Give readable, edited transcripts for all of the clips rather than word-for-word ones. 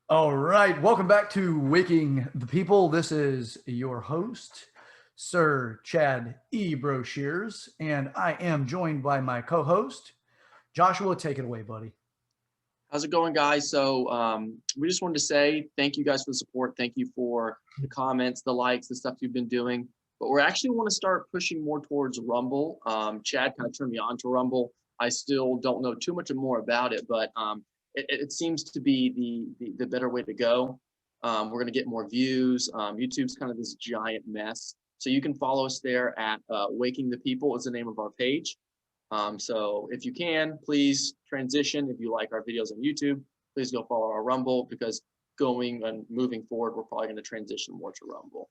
All right, welcome back to Waking the People. This is your host, Sir Chad E. Broshears, and I am joined by my co-host, Joshua. Take it away, buddy. How's it going, guys? So we just wanted to say thank you guys for the support. Thank you for the comments, the likes, the stuff you've been doing. But we actually want to start pushing more towards Rumble. Chad kind of turned me on to Rumble. I still don't know too much more about it, but it seems to be the better way to go. We're going to get more views. YouTube's kind of this giant mess. So you can follow us there at Waking the People is the name of our page. So if you can, please transition. If you like our videos on YouTube, please go follow our Rumble, because going and moving forward, we're probably going to transition more to Rumble.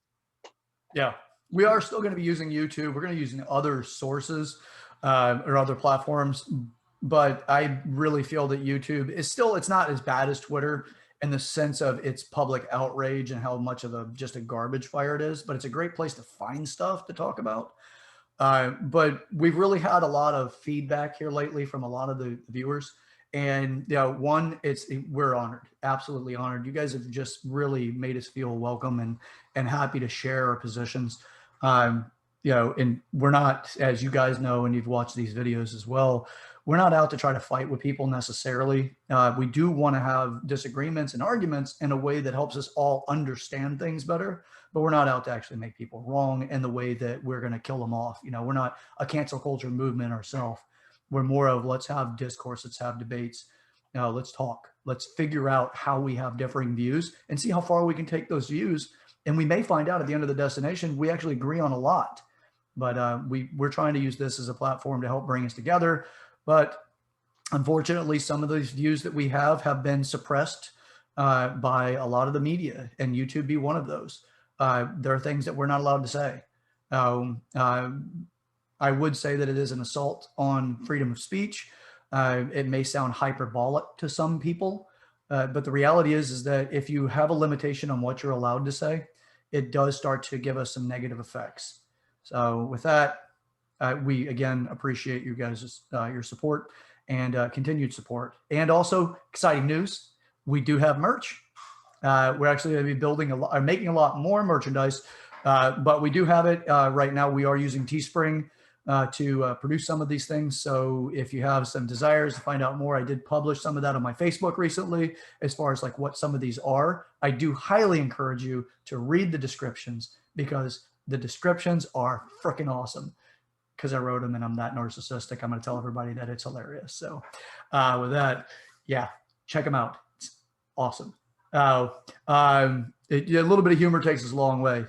Yeah, we are still going to be using YouTube. We're going to be using other sources or other platforms, but I really feel that YouTube is still, it's not as bad as Twitter in the sense of its public outrage and how much of just a garbage fire it is, but it's a great place to find stuff to talk about. But we've really had a lot of feedback here lately from a lot of the viewers. And one, we're honored, absolutely honored. You guys have just really made us feel welcome and happy to share our positions. And we're not, as you guys know, and you've watched these videos as well, we're not out to try to fight with people necessarily. We do want to have disagreements and arguments in a way that helps us all understand things better, but we're not out to actually make people wrong in the way that we're going to kill them off. We're not a cancel culture movement ourselves. We're more of, let's have discourse, let's have debates. Let's talk. Let's figure out how we have differing views and see how far we can take those views. And we may find out at the end of the destination, we actually agree on a lot. But we're trying to use this as a platform to help bring us together. But unfortunately, some of those views that we have been suppressed by a lot of the media, and YouTube be one of those. There are things that we're not allowed to say. I would say that it is an assault on freedom of speech. It may sound hyperbolic to some people, but the reality is that if you have a limitation on what you're allowed to say, it does start to give us some negative effects. So with that, we again appreciate you guys' your support and continued support. And also exciting news, we do have merch. We're actually going to be building making a lot more merchandise, but we do have it right now. We are using Teespring to produce some of these things. So if you have some desires to find out more, I did publish some of that on my Facebook recently, as far as like what some of these are. I do highly encourage you to read the descriptions, because the descriptions are freaking awesome. Because I wrote them and I'm that narcissistic, I'm going to tell everybody that it's hilarious. So with that, yeah, check them out. It's awesome. A little bit of humor takes us a long way.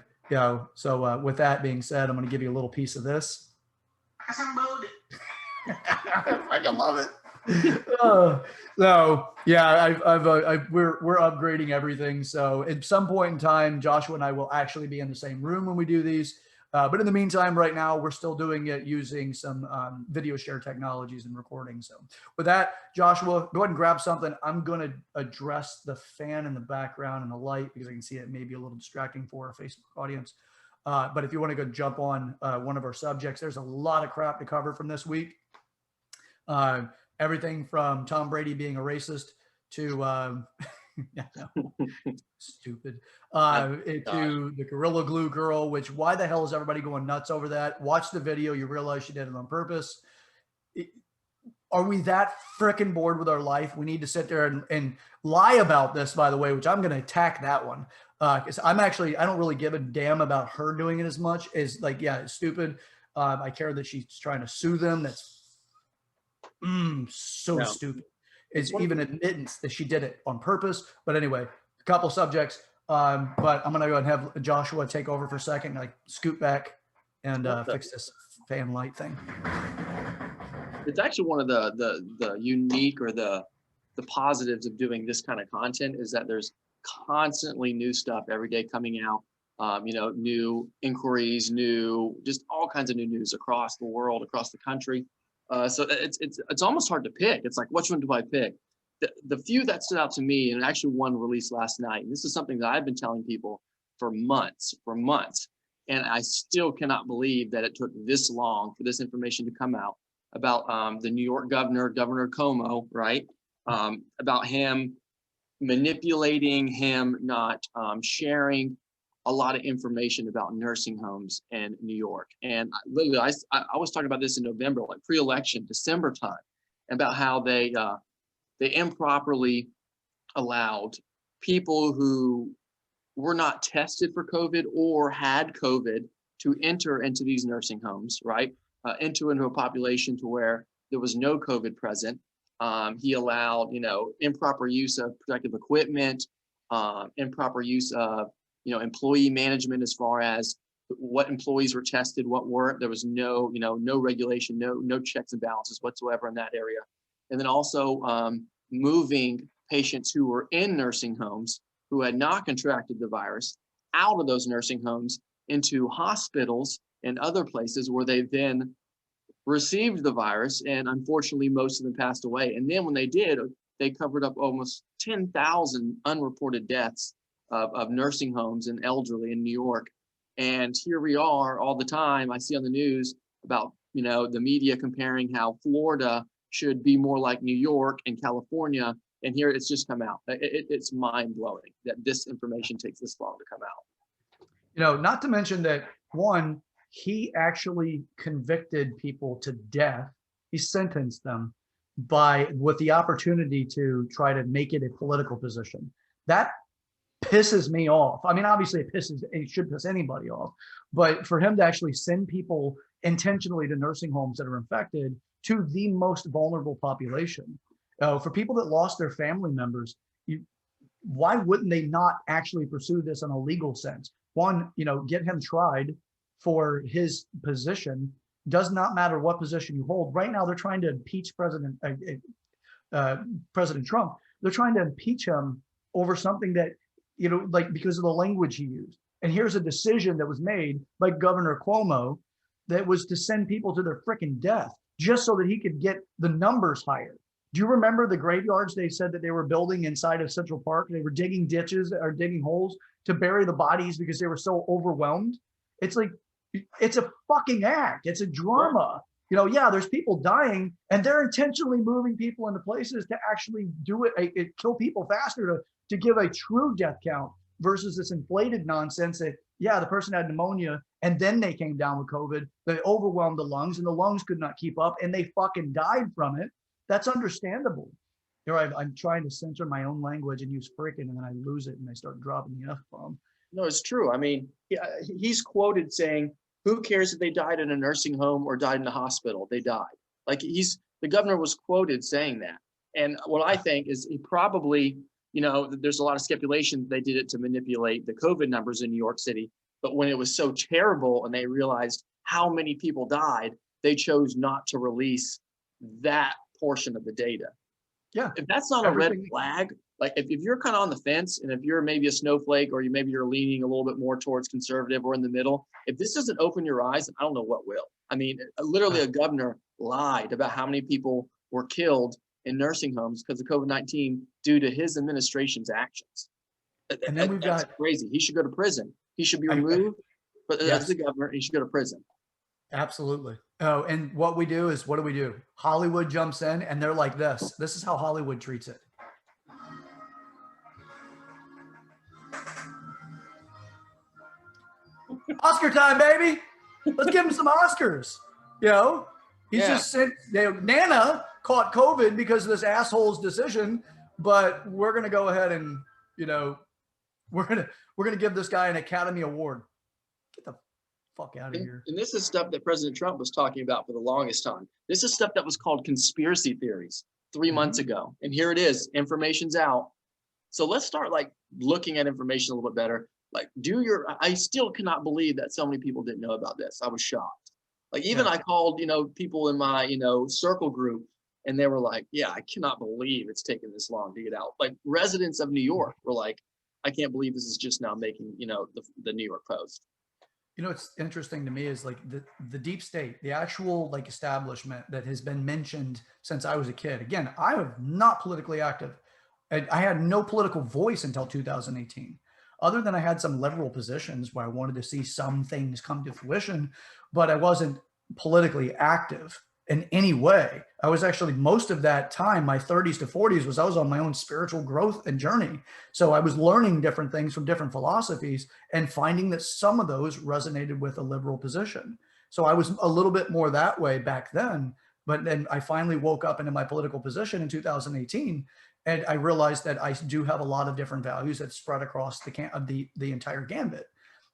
So with that being said, I'm going to give you a little piece of this. I can love it. So yeah, we're upgrading everything. So at some point in time, Joshua and I will actually be in the same room when we do these. But in the meantime, right now, we're still doing it using some video share technologies and recording. So with that, Joshua, go ahead and grab something. I'm going to address the fan in the background and the light, because I can see it may be a little distracting for our Facebook audience. But if you want to go jump on one of our subjects, there's a lot of crap to cover from this week. Everything from Tom Brady being a racist to stupid to the Gorilla Glue girl, which why the hell is everybody going nuts over that? Watch the video, you realize she did it on purpose. Are we that freaking bored with our life? We need to sit there and lie about this, by the way, which I'm going to attack that one. Because I don't really give a damn about her doing it as much as, like, yeah, it's stupid. I care that she's trying to sue them. That's so stupid. It's even admittance that she did it on purpose. But anyway, a couple subjects. But I'm going to go and have Joshua take over for a second, like scoot back and fix this fan light thing. It's actually one of the unique or the positives of doing this kind of content is that there's constantly new stuff every day coming out. New inquiries, just all kinds of new news across the world, across the country. So it's almost hard to pick. It's like, which one do I pick? The few that stood out to me, and actually one released last night, and this is something that I've been telling people for months, and I still cannot believe that it took this long for this information to come out about the New York governor Cuomo, right? About him manipulating him, not sharing a lot of information about nursing homes in New York. And literally, I was talking about this in November, like pre-election, December time, about how they improperly allowed people who were not tested for COVID or had COVID to enter into these nursing homes, right? Into a population to where there was no COVID present. He allowed, improper use of protective equipment, improper use of, employee management as far as what employees were tested, what weren't. There was no regulation, no checks and balances whatsoever in that area. And then also moving patients who were in nursing homes who had not contracted the virus out of those nursing homes into hospitals and other places where they then received the virus. And unfortunately, most of them passed away. And then when they did, they covered up almost 10,000 unreported deaths of nursing homes and elderly in New York. And here we are all the time. I see on the news about, the media comparing how Florida should be more like New York and California. And here it's just come out. It's mind blowing that this information takes this long to come out. Not to mention that, one, he actually convicted people to death. He sentenced them with the opportunity to try to make it a political position. That pisses me off. I mean, obviously it should piss anybody off, but for him to actually send people intentionally to nursing homes that are infected, to the most vulnerable population, for people that lost their family members, why wouldn't they not actually pursue this in a legal sense? One, get him tried for his position. Does not matter what position you hold. Right now, they're trying to impeach President Trump. They're trying to impeach him over something that, because of the language he used. And here's a decision that was made by Governor Cuomo that was to send people to their freaking death just so that he could get the numbers higher. Do you remember the graveyards they said that they were building inside of Central Park? They were digging ditches or digging holes to bury the bodies because they were so overwhelmed. It's like, it's a fucking act. It's a drama. There's people dying and they're intentionally moving people into places to actually do it kill people faster to give a true death count versus this inflated nonsense that, the person had pneumonia and then they came down with COVID. They overwhelmed the lungs and the lungs could not keep up and they fucking died from it. That's understandable. I'm trying to censor my own language and use freaking, and then I lose it and I start dropping the F-bomb. No, it's true. I mean, he's quoted saying, who cares if they died in a nursing home or died in a hospital? They died. Like the governor was quoted saying that. And what I think is he probably, there's a lot of speculation they did it to manipulate the COVID numbers in New York City. But when it was so terrible and they realized how many people died, they chose not to release that portion of the data. Yeah. If that's not a red flag, like if you're kind of on the fence and if you're maybe a snowflake or maybe you're leaning a little bit more towards conservative or in the middle, if this doesn't open your eyes, I don't know what will. I mean, literally a governor lied about how many people were killed in nursing homes because of COVID-19 due to his administration's actions. And then that's crazy. He should go to prison. He should be removed, but as the governor, he should go to prison. Absolutely. Oh, and what do we do? Hollywood jumps in and they're like this. This is how Hollywood treats it. Oscar time, baby. Let's give him some Oscars. He's just sent, Nana caught COVID because of this asshole's decision, but we're going to go ahead and, we're going to give this guy an Academy Award. Get the fuck out of here. And this is stuff that President Trump was talking about for the longest time. This is stuff that was called conspiracy theories 3 months ago. And here it is. Information's out. So let's start looking at information a little bit better. I still cannot believe that so many people didn't know about this. I was shocked. I called, people in my, circle group and they were like, I cannot believe it's taken this long to get out. Residents of New York were like, I can't believe this is just now making, the New York Post. What's interesting to me is the deep state, the actual establishment that has been mentioned since I was a kid. Again, I was not politically active. I had no political voice until 2018, other than I had some liberal positions where I wanted to see some things come to fruition, but I wasn't politically active. in any way. I was actually, most of that time, my 30s to 40s, I was on my own spiritual growth and journey. So I was learning different things from different philosophies and finding that some of those resonated with a liberal position. So I was a little bit more that way back then. But then I finally woke up into my political position in 2018, and I realized that I do have a lot of different values that spread across the entire gambit.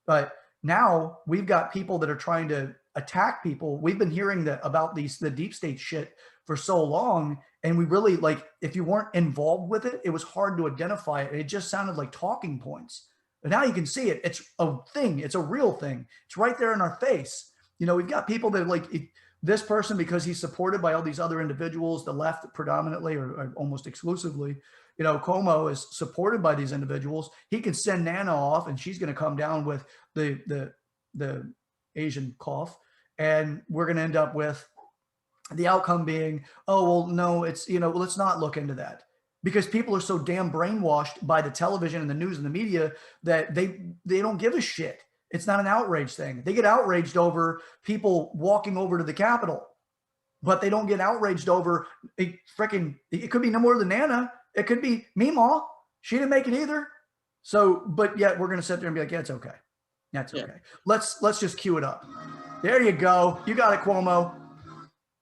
But now we've got people that are trying to attack people. We've been hearing about the deep state shit for so long, and we really, like, if you weren't involved with it, it was hard to identify it. It just sounded like talking points. But now you can see it. It's a thing. It's a real thing. It's right there in our face. We've got people that like this person, because he's supported by all these other individuals, the left predominantly or almost exclusively. Cuomo is supported by these individuals. He can send Nana off, and she's going to come down with the Asian cough, and we're going to end up with the outcome being, oh, well, no, it's, let's not look into that, because people are so damn brainwashed by the television and the news and the media that they don't give a shit. It's not an outrage thing. They get outraged over people walking over to the Capitol, but they don't get outraged over it could be no more than Nana. It could be Meemaw. She didn't make it either. So, but yet we're going to sit there and be like, yeah, it's okay. That's okay. Yeah. Let's just cue it up. There you go. You got it, Cuomo.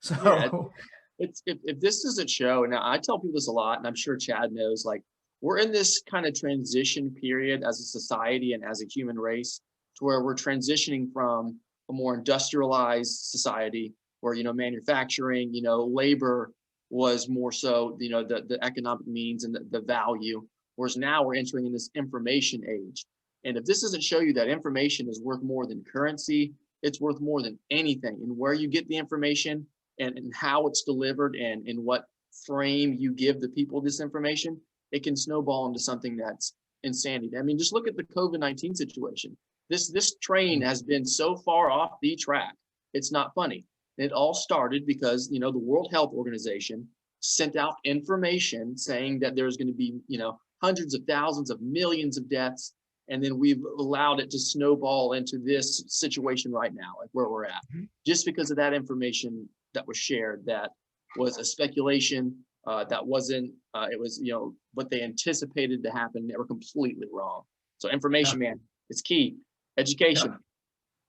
So yeah, if this doesn't show, now I tell people this a lot, and I'm sure Chad knows, like, we're in this kind of transition period as a society and as a human race, to where we're transitioning from a more industrialized society where, manufacturing, labor was more so, the economic means and the value, whereas now we're entering in this information age. And if this doesn't show you that information is worth more than currency, it's worth more than anything, and where you get the information and how it's delivered and in what frame you give the people this information, it can snowball into something that's insanity. I mean, just look at the COVID-19 situation. This train has been so far off the track, it's not funny. It all started because, the World Health Organization sent out information saying that there's going to be, hundreds of thousands of millions of deaths. And then we've allowed it to snowball into this situation right now, like where we're at, just because of that information that was shared, that was a speculation, that wasn't, it was, what they anticipated to happen. They were completely wrong. So information, man, it's key. Education.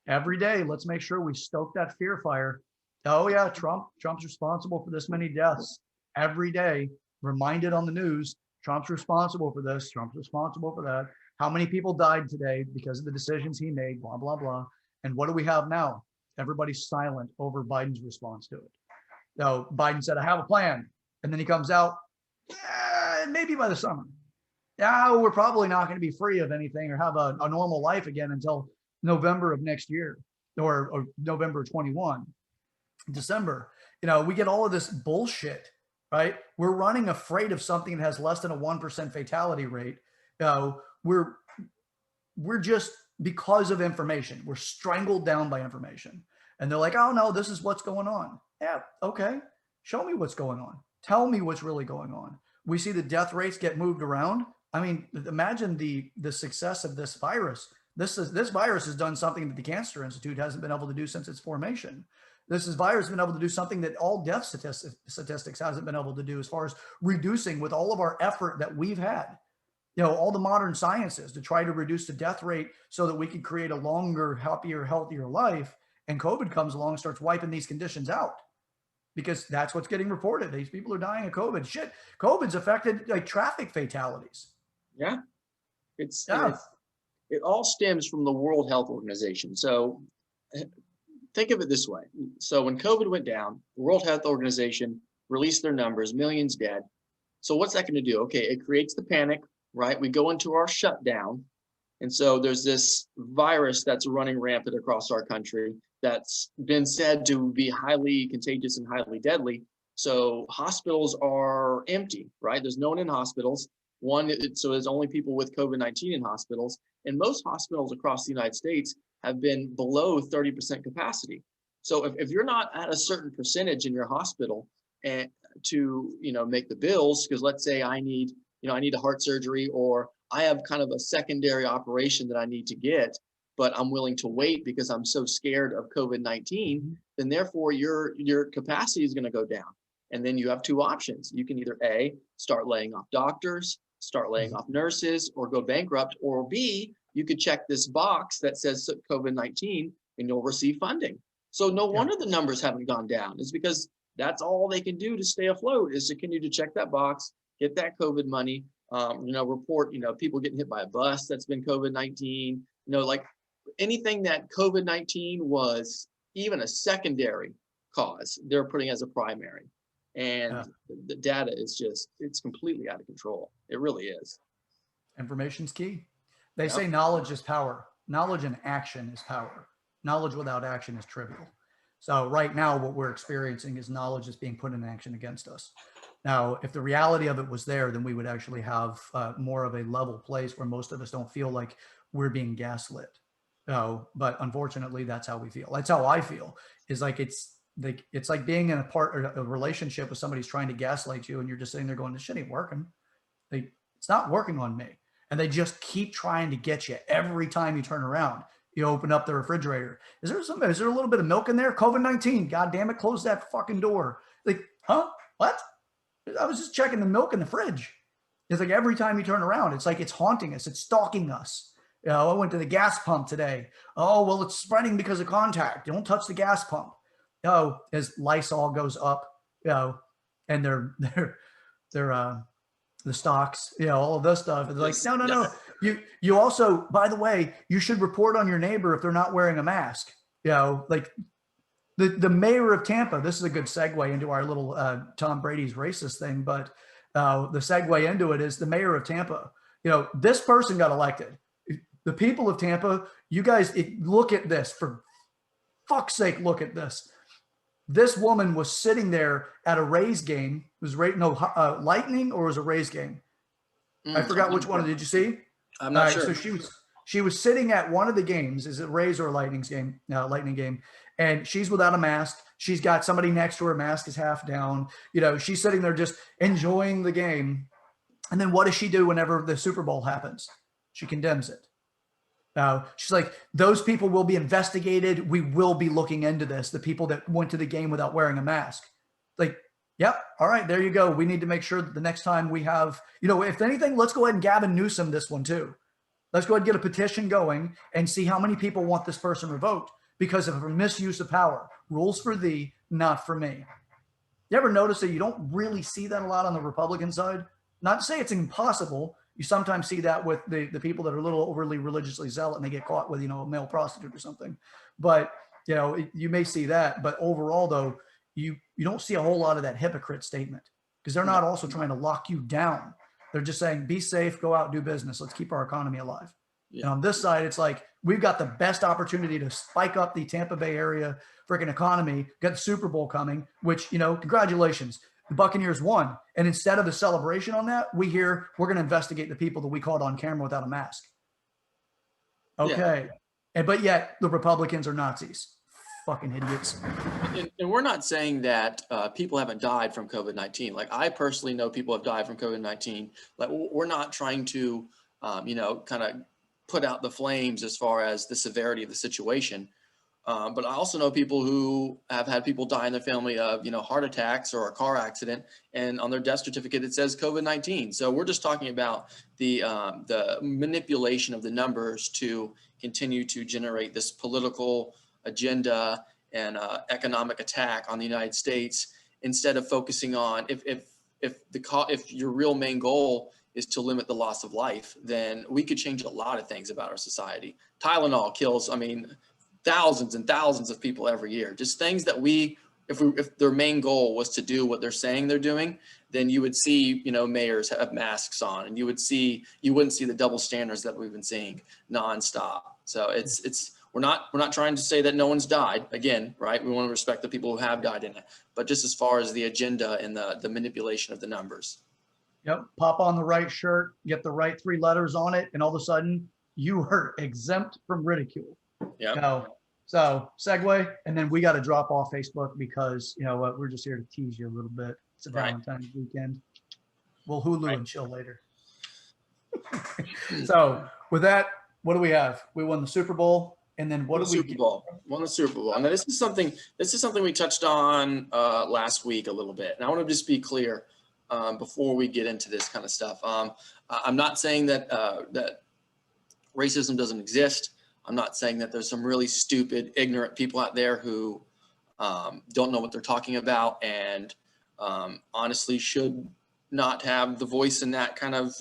Yeah. Every day, let's make sure we stoke that fear fire. Oh yeah, Trump's responsible for this many deaths. Every day, reminded on the news, Trump's responsible for this, Trump's responsible for that. How many people died today because of the decisions he made, blah, blah, blah. And what do we have now? Everybody's silent over Biden's response to it. So Biden said, I have a plan. And then he comes out, maybe by the summer. Now we're probably not going to be free of anything or have a normal life again until November of next year, or November 21, December. We get all of this bullshit, right? We're running afraid of something that has less than a 1% fatality rate. We're just, because of information, we're strangled down by information. And they're like, oh no, this is what's going on. Yeah, okay. Show me what's going on. Tell me what's really going on. We see the death rates get moved around. I mean, imagine the success of this virus. This virus has done something that the Cancer Institute hasn't been able to do since its formation. This virus has been able to do something that all death statistics hasn't been able to do, as far as reducing, with all of our effort that we've had, all the modern sciences to try to reduce the death rate so that we can create a longer, happier, healthier life. And COVID comes along and starts wiping these conditions out, because that's what's getting reported. These people are dying of COVID. Shit, COVID's affected like traffic fatalities. Yeah, it all stems from the World Health Organization. So think of it this way. So when COVID went down, the World Health Organization released their numbers, millions dead. So what's that going to do? Okay, it creates the panic, right? We go into our shutdown. And so there's this virus that's running rampant across our country that's been said to be highly contagious and highly deadly. So hospitals are empty, right? There's no one in hospitals. So there's only people with COVID-19 in hospitals. And most hospitals across the United States have been below 30% capacity. So if you're not at a certain percentage in your hospital and to make the bills, because let's say I need a heart surgery, or I have kind of a secondary operation that I need to get, but I'm willing to wait because I'm so scared of COVID-19, then therefore your capacity is going to go down. And then you have two options. You can either A, start laying off doctors, start laying off nurses, or go bankrupt, or B, you could check this box that says COVID-19 and you'll receive funding. So no wonder the numbers haven't gone down. It's because that's all they can do to stay afloat, is to continue to check that box, get that COVID money, report, people getting hit by a bus that's been COVID-19, like anything that COVID-19 was even a secondary cause, they're putting as a primary. And the data is it's completely out of control. It really is. Information's key. They say knowledge is power. Knowledge and action is power. Knowledge without action is trivial. So right now, what we're experiencing is knowledge is being put in action against us. Now, if the reality of it was there, then we would actually have more of a level place where most of us don't feel like we're being gaslit. But unfortunately, that's how we feel. That's how I feel. Is like it's like being in a relationship with somebody who's trying to gaslight you, and you're just sitting there going, "This shit ain't working. It's not working on me." And they just keep trying to get you every time you turn around. You open up the refrigerator. Is there a little bit of milk in there? COVID-19. God damn it. Close that fucking door. Like, huh? What? I was just checking the milk in the fridge. It's like every time you turn around, it's like it's haunting us. It's stalking us. I went to the gas pump today. Oh, well, it's spreading because of contact. Don't touch the gas pump. As Lysol goes up, and the stocks, all of this stuff. It's like, no. You also, by the way, you should report on your neighbor if they're not wearing a mask. Like the mayor of Tampa, this is a good segue into our little Tom Brady's racist thing, but the segue into it is the mayor of Tampa. This person got elected. The people of Tampa, you guys, look at this. For fuck's sake, look at this. This woman was sitting there at a Rays game. It was Lightning, or was a Rays game? I forgot which one. Did you see? I'm not sure. So she was sitting at one of the games. Is it Rays or Lightning's game? Lightning game. And she's without a mask. She's got somebody next to her. Mask is half down. She's sitting there just enjoying the game. And then what does she do whenever the Super Bowl happens? She condemns it. She's like, those people will be investigated. We will be looking into this. The people that went to the game without wearing a mask. Like, yep. All right, there you go. We need to make sure that the next time we have, if anything, let's go ahead and Gavin Newsom this one too. Let's go ahead and get a petition going and see how many people want this person revoked because of a misuse of power. Rules for thee, not for me. You ever notice that you don't really see that a lot on the Republican side? Not to say it's impossible. You sometimes see that with the people that are a little overly religiously zealot and they get caught with, a male prostitute or something. But, you may see that. But overall, though, you don't see a whole lot of that hypocrite statement because they're not also trying to lock you down. They're just saying, be safe, go out, do business. Let's keep our economy alive. Yeah. And on this side, it's like, we've got the best opportunity to spike up the Tampa Bay area freaking economy, got the Super Bowl coming, which, congratulations. The Buccaneers won. And instead of a celebration on that, we hear we're going to investigate the people that we caught on camera without a mask. Okay. Yeah. But yet the Republicans are Nazis. Fucking idiots. And we're not saying that people haven't died from COVID-19. Like, I personally know people have died from COVID-19. Like, we're not trying to, kind of put out the flames as far as the severity of the situation. But I also know people who have had people die in their family of, heart attacks or a car accident, and on their death certificate it says COVID-19. So we're just talking about the manipulation of the numbers to continue to generate this political agenda and economic attack on the United States, instead of focusing on if your real main goal is to limit the loss of life, then we could change a lot of things about our society. Tylenol kills, thousands and thousands of people every year. Just things that if their main goal was to do what they're saying they're doing, then you would see, mayors have masks on, and you wouldn't see the double standards that we've been seeing nonstop. So we're not trying to say that no one's died. Again, right? We want to respect the people who have died in it, but just as far as the agenda and the manipulation of the numbers. Yep. Pop on the right shirt, get the right 3 letters on it, and all of a sudden you are exempt from ridicule. Yeah. So segue, and then we got to drop off Facebook because we're just here to tease you a little bit. It's a Valentine's weekend. We'll Hulu and chill later. So with that, what do we have? We won the Super Bowl, and then what Won do the we Super get? Bowl. Won the Super Bowl. And this is something we touched on last week a little bit. And I want to just be clear before we get into this kind of stuff. I'm not saying that that racism doesn't exist. I'm not saying that there's some really stupid, ignorant people out there who don't know what they're talking about and honestly should not have the voice in that kind of,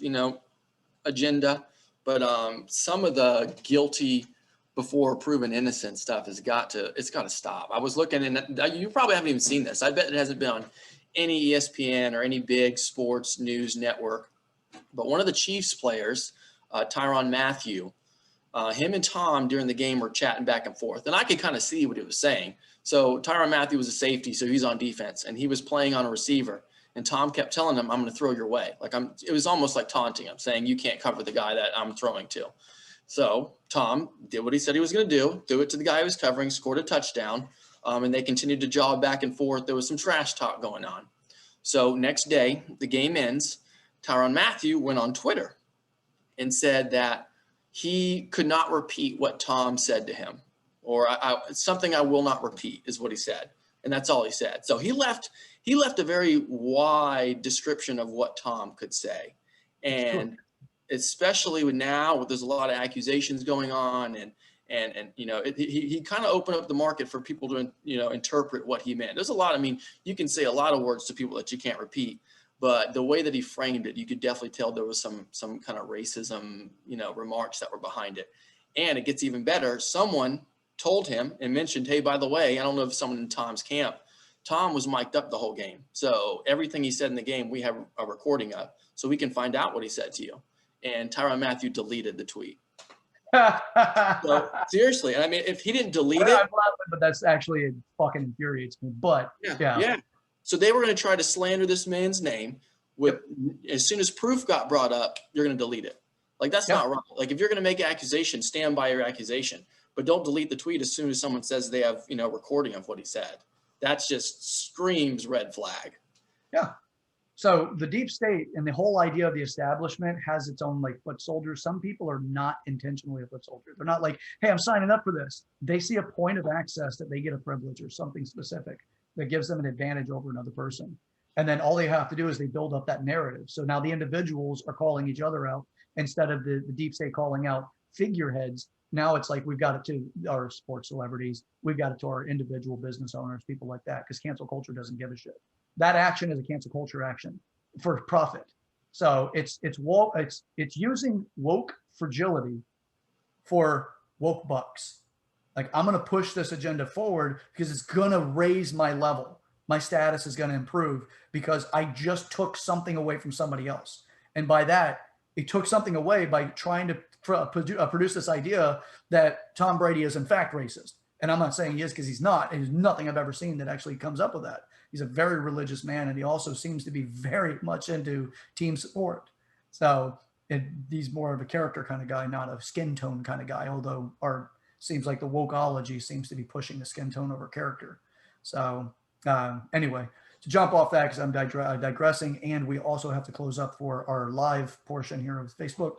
agenda. But some of the guilty before proven innocent stuff it's got to stop. I was looking, and you probably haven't even seen this. I bet it hasn't been on any ESPN or any big sports news network. But one of the Chiefs players, Tyron Matthews, him and Tom during the game were chatting back and forth, and I could kind of see what he was saying. So Tyron Matthews was a safety, so he's on defense, and he was playing on a receiver. And Tom kept telling him, "I'm going to throw your way." It was almost like taunting him, saying, "You can't cover the guy that I'm throwing to." So Tom did what he said he was going to do, threw it to the guy he was covering, scored a touchdown, and they continued to jog back and forth. There was some trash talk going on. So next day, the game ends. Tyron Matthews went on Twitter and said that he could not repeat what Tom said to him, or something I will not repeat is what he said. And that's all he said. So he left a very wide description of what Tom could say. And especially now there's a lot of accusations going on, and he kind of opened up the market for people to interpret what he meant. There's a lot. I mean, you can say a lot of words to people that you can't repeat, but the way that he framed it, you could definitely tell there was some kind of racism, remarks that were behind it. And it gets even better. Someone told him and mentioned, "Hey, by the way," I don't know if someone in Tom's camp, Tom was mic'd up the whole game. So everything he said in the game, we have a recording of, so we can find out what he said to you. And Tyron Matthews deleted the tweet. So, seriously, and I mean, if he didn't delete it, I'm laughing, but that's actually it fucking infuriates me. But yeah. So they were going to try to slander this man's name. As soon as proof got brought up, you're going to delete it. Like, that's not right. Like, if you're going to make an accusation, stand by your accusation, but don't delete the tweet as soon as someone says they have recording of what he said. That just screams red flag. Yeah. So the deep state and the whole idea of the establishment has its own foot soldiers. Some people are not intentionally a foot soldier. They're not like, "Hey, I'm signing up for this." They see a point of access that they get a privilege or something specific that gives them an advantage over another person. And then all they have to do is they build up that narrative. So now the individuals are calling each other out instead of the deep state calling out figureheads. Now it's like we've got it to our sports celebrities. We've got it to our individual business owners, people like that, because cancel culture doesn't give a shit. That action is a cancel culture action for profit. So it's using woke fragility for woke bucks. Like, I'm going to push this agenda forward because it's going to raise my level. My status is going to improve because I just took something away from somebody else. And by that, it took something away by trying to produce this idea that Tom Brady is in fact racist. And I'm not saying he is, because he's not. And there's nothing I've ever seen that actually comes up with that. He's a very religious man, and he also seems to be very much into team support. So he's more of a character kind of guy, not a skin tone kind of guy, although seems like the wokeology seems to be pushing the skin tone over character. So anyway, to jump off that, because I'm digressing, and we also have to close up for our live portion here of Facebook.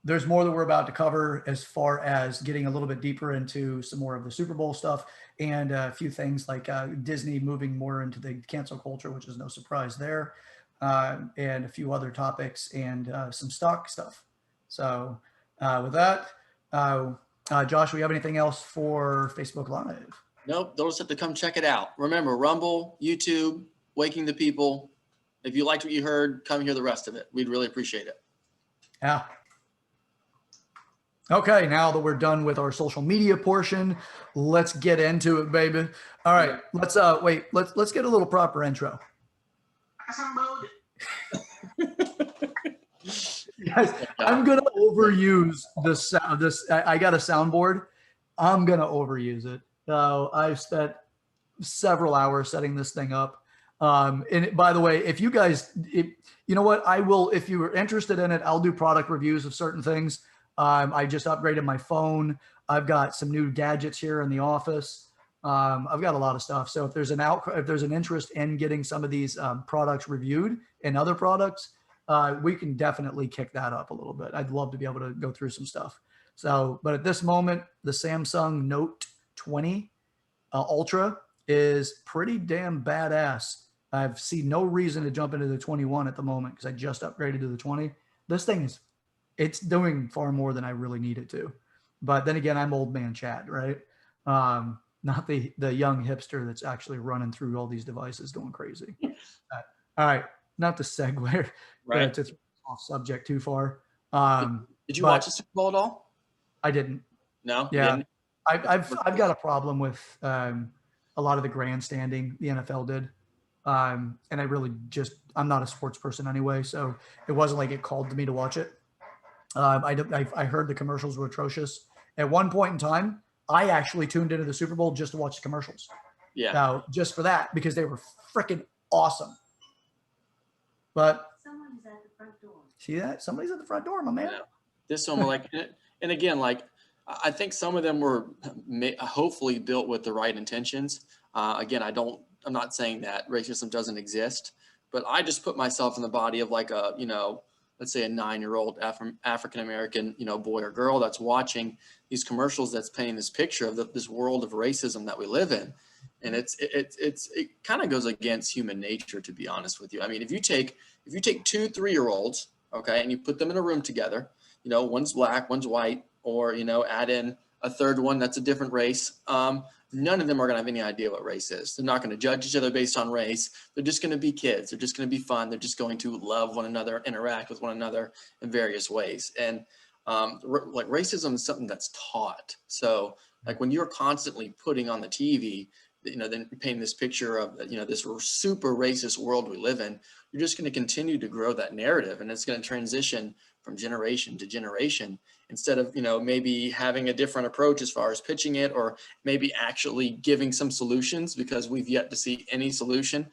There's more that we're about to cover as far as getting a little bit deeper into some more of the Super Bowl stuff, and a few things like Disney moving more into the cancel culture, which is no surprise there, and a few other topics, and some stock stuff. So with that, Josh, we have anything else for Facebook Live? Nope. They'll just have to come check it out. Remember, Rumble, YouTube, Waking the People. If you liked what you heard, come hear the rest of it. We'd really appreciate it. Yeah. Okay, now that we're done with our social media portion, let's get into it, baby. All right, let's get a little proper intro. Guys, I'm gonna overuse this. I got a soundboard. I'm gonna overuse it. I've spent several hours setting this thing up. And by the way, if you guys, you know what, I will. If you are interested in it, I'll do product reviews of certain things. I just upgraded my phone. I've got some new gadgets here in the office. I've got a lot of stuff. So if there's an interest in getting some of these products reviewed and other products, we can definitely kick that up a little bit. I'd love to be able to go through some stuff. So, but at this moment, the Samsung Note 20 Ultra is pretty damn badass. I've seen no reason to jump into the 21 at the moment because I just upgraded to the 20. This thing it's doing far more than I really need it to. But then again, I'm old man Chad, right? Not the young hipster that's actually running through all these devices going crazy. All right, not to segue Right. to off subject too far. Did you watch the Super Bowl at all? I didn't. No. Yeah, Didn't? I've got a problem with a lot of the grandstanding the NFL did, and I really I'm not a sports person anyway, so it wasn't like it called to me to watch it. I heard the commercials were atrocious. At one point in time, I actually tuned into the Super Bowl just to watch the commercials. Yeah. Now, just for that, because they were freaking awesome. But someone is at the front door. See that? Somebody's at the front door, my man. Yeah. This one, like, and again, like, I think some of them were hopefully built with the right intentions. Again, I'm not saying that racism doesn't exist, but I just put myself in the body of like a, let's say a 9-year-old African-American, boy or girl that's watching these commercials that's painting this picture of this world of racism that we live in. And it kind of goes against human nature, to be honest with you. I mean, if you take 2 3-year-olds, okay, and you put them in a room together, one's black, one's white, or, add in a third one that's a different race. None of them are going to have any idea what race is. They're not going to judge each other based on race. They're just going to be kids. They're just going to be fun. They're just going to love one another, interact with one another in various ways. And like racism is something that's taught. So like when you're constantly putting on the TV, then painting this picture of, this super racist world we live in, you're just going to continue to grow that narrative, and it's going to transition from generation to generation instead of, maybe having a different approach as far as pitching it, or maybe actually giving some solutions, because we've yet to see any solution.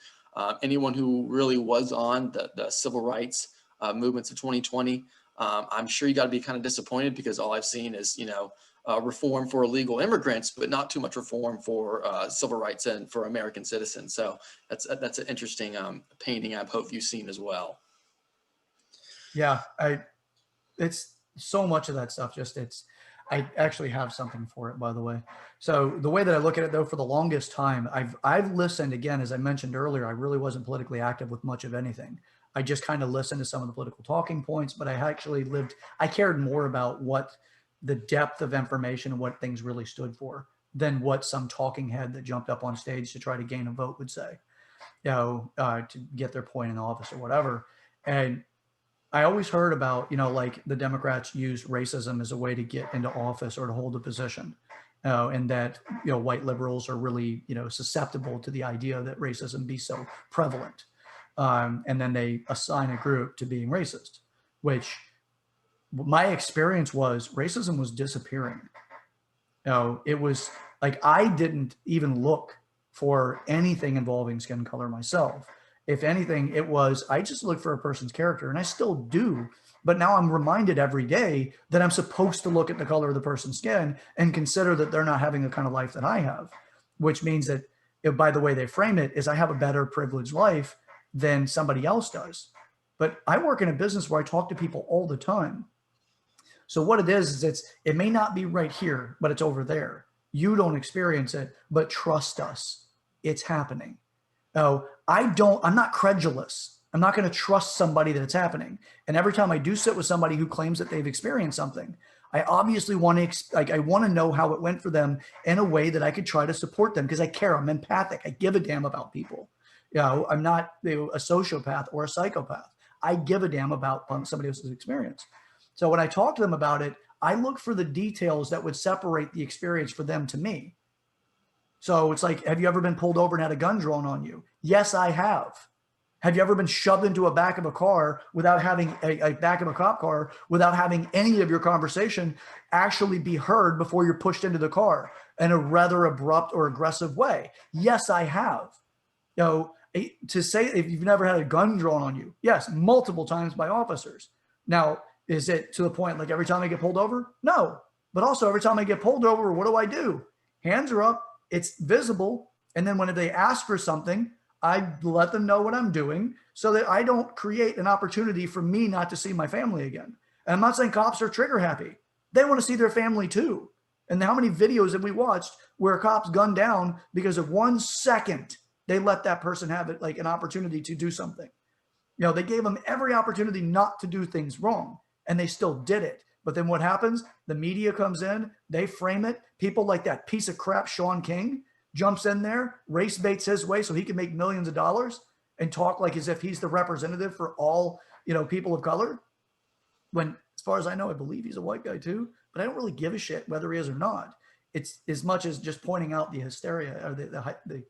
Anyone who really was on the civil rights movements of 2020, I'm sure you got to be kind of disappointed, because all I've seen is, reform for illegal immigrants, but not too much reform for civil rights and for American citizens. So that's an interesting painting I hope you've seen as well. Yeah, it's so much of that stuff. I actually have something for it, by the way. So the way that I look at it, though, for the longest time, I've listened, again, as I mentioned earlier, I really wasn't politically active with much of anything. I just kind of listened to some of the political talking points, but I cared more about what the depth of information and what things really stood for than what some talking head that jumped up on stage to try to gain a vote would say, to get their point in office or whatever. And I always heard about, like the Democrats use racism as a way to get into office or to hold a position, and that, white liberals are really, susceptible to the idea that racism be so prevalent. And then they assign a group to being racist, which my experience was racism was disappearing. It was like, I didn't even look for anything involving skin color myself. If anything, I just look for a person's character, and I still do. But now I'm reminded every day that I'm supposed to look at the color of the person's skin and consider that they're not having the kind of life that I have, which means that, by the way they frame it, is I have a better privileged life than somebody else does. But I work in a business where I talk to people all the time. So what it is it may not be right here, but it's over there. You don't experience it, but trust us, it's happening. I'm not credulous. I'm not going to trust somebody that it's happening. And every time I do sit with somebody who claims that they've experienced something, I obviously want to, I want to know how it went for them in a way that I could try to support them, because I care. I'm empathic. I give a damn about people. I'm not a sociopath or a psychopath. I give a damn about somebody else's experience. So when I talk to them about it, I look for the details that would separate the experience for them to me. So it's like, have you ever been pulled over and had a gun drawn on you? Yes, I have. Have you ever been shoved into a back of a car without having a back of a cop car, without having any of your conversation actually be heard before you're pushed into the car in a rather abrupt or aggressive way? Yes, I have. To say if you've never had a gun drawn on you, yes, multiple times by officers. Now, is it to the point like every time I get pulled over? No. But also every time I get pulled over, what do? Hands are up. It's visible. And then when they ask for something, I let them know what I'm doing so that I don't create an opportunity for me not to see my family again. And I'm not saying cops are trigger happy. They want to see their family too. And how many videos have we watched where cops gunned down because of 1 second they let that person have it, like an opportunity to do something? You know, they gave them every opportunity not to do things wrong, and they still did it. But then what happens? The media comes in, they frame it. People like that piece of crap, Sean King, jumps in there, race baits his way so he can make millions of dollars and talk like as if he's the representative for all, you know, people of color. When, as far as I know, I believe he's a white guy too, but I don't really give a shit whether he is or not. It's as much as just pointing out the hysteria or the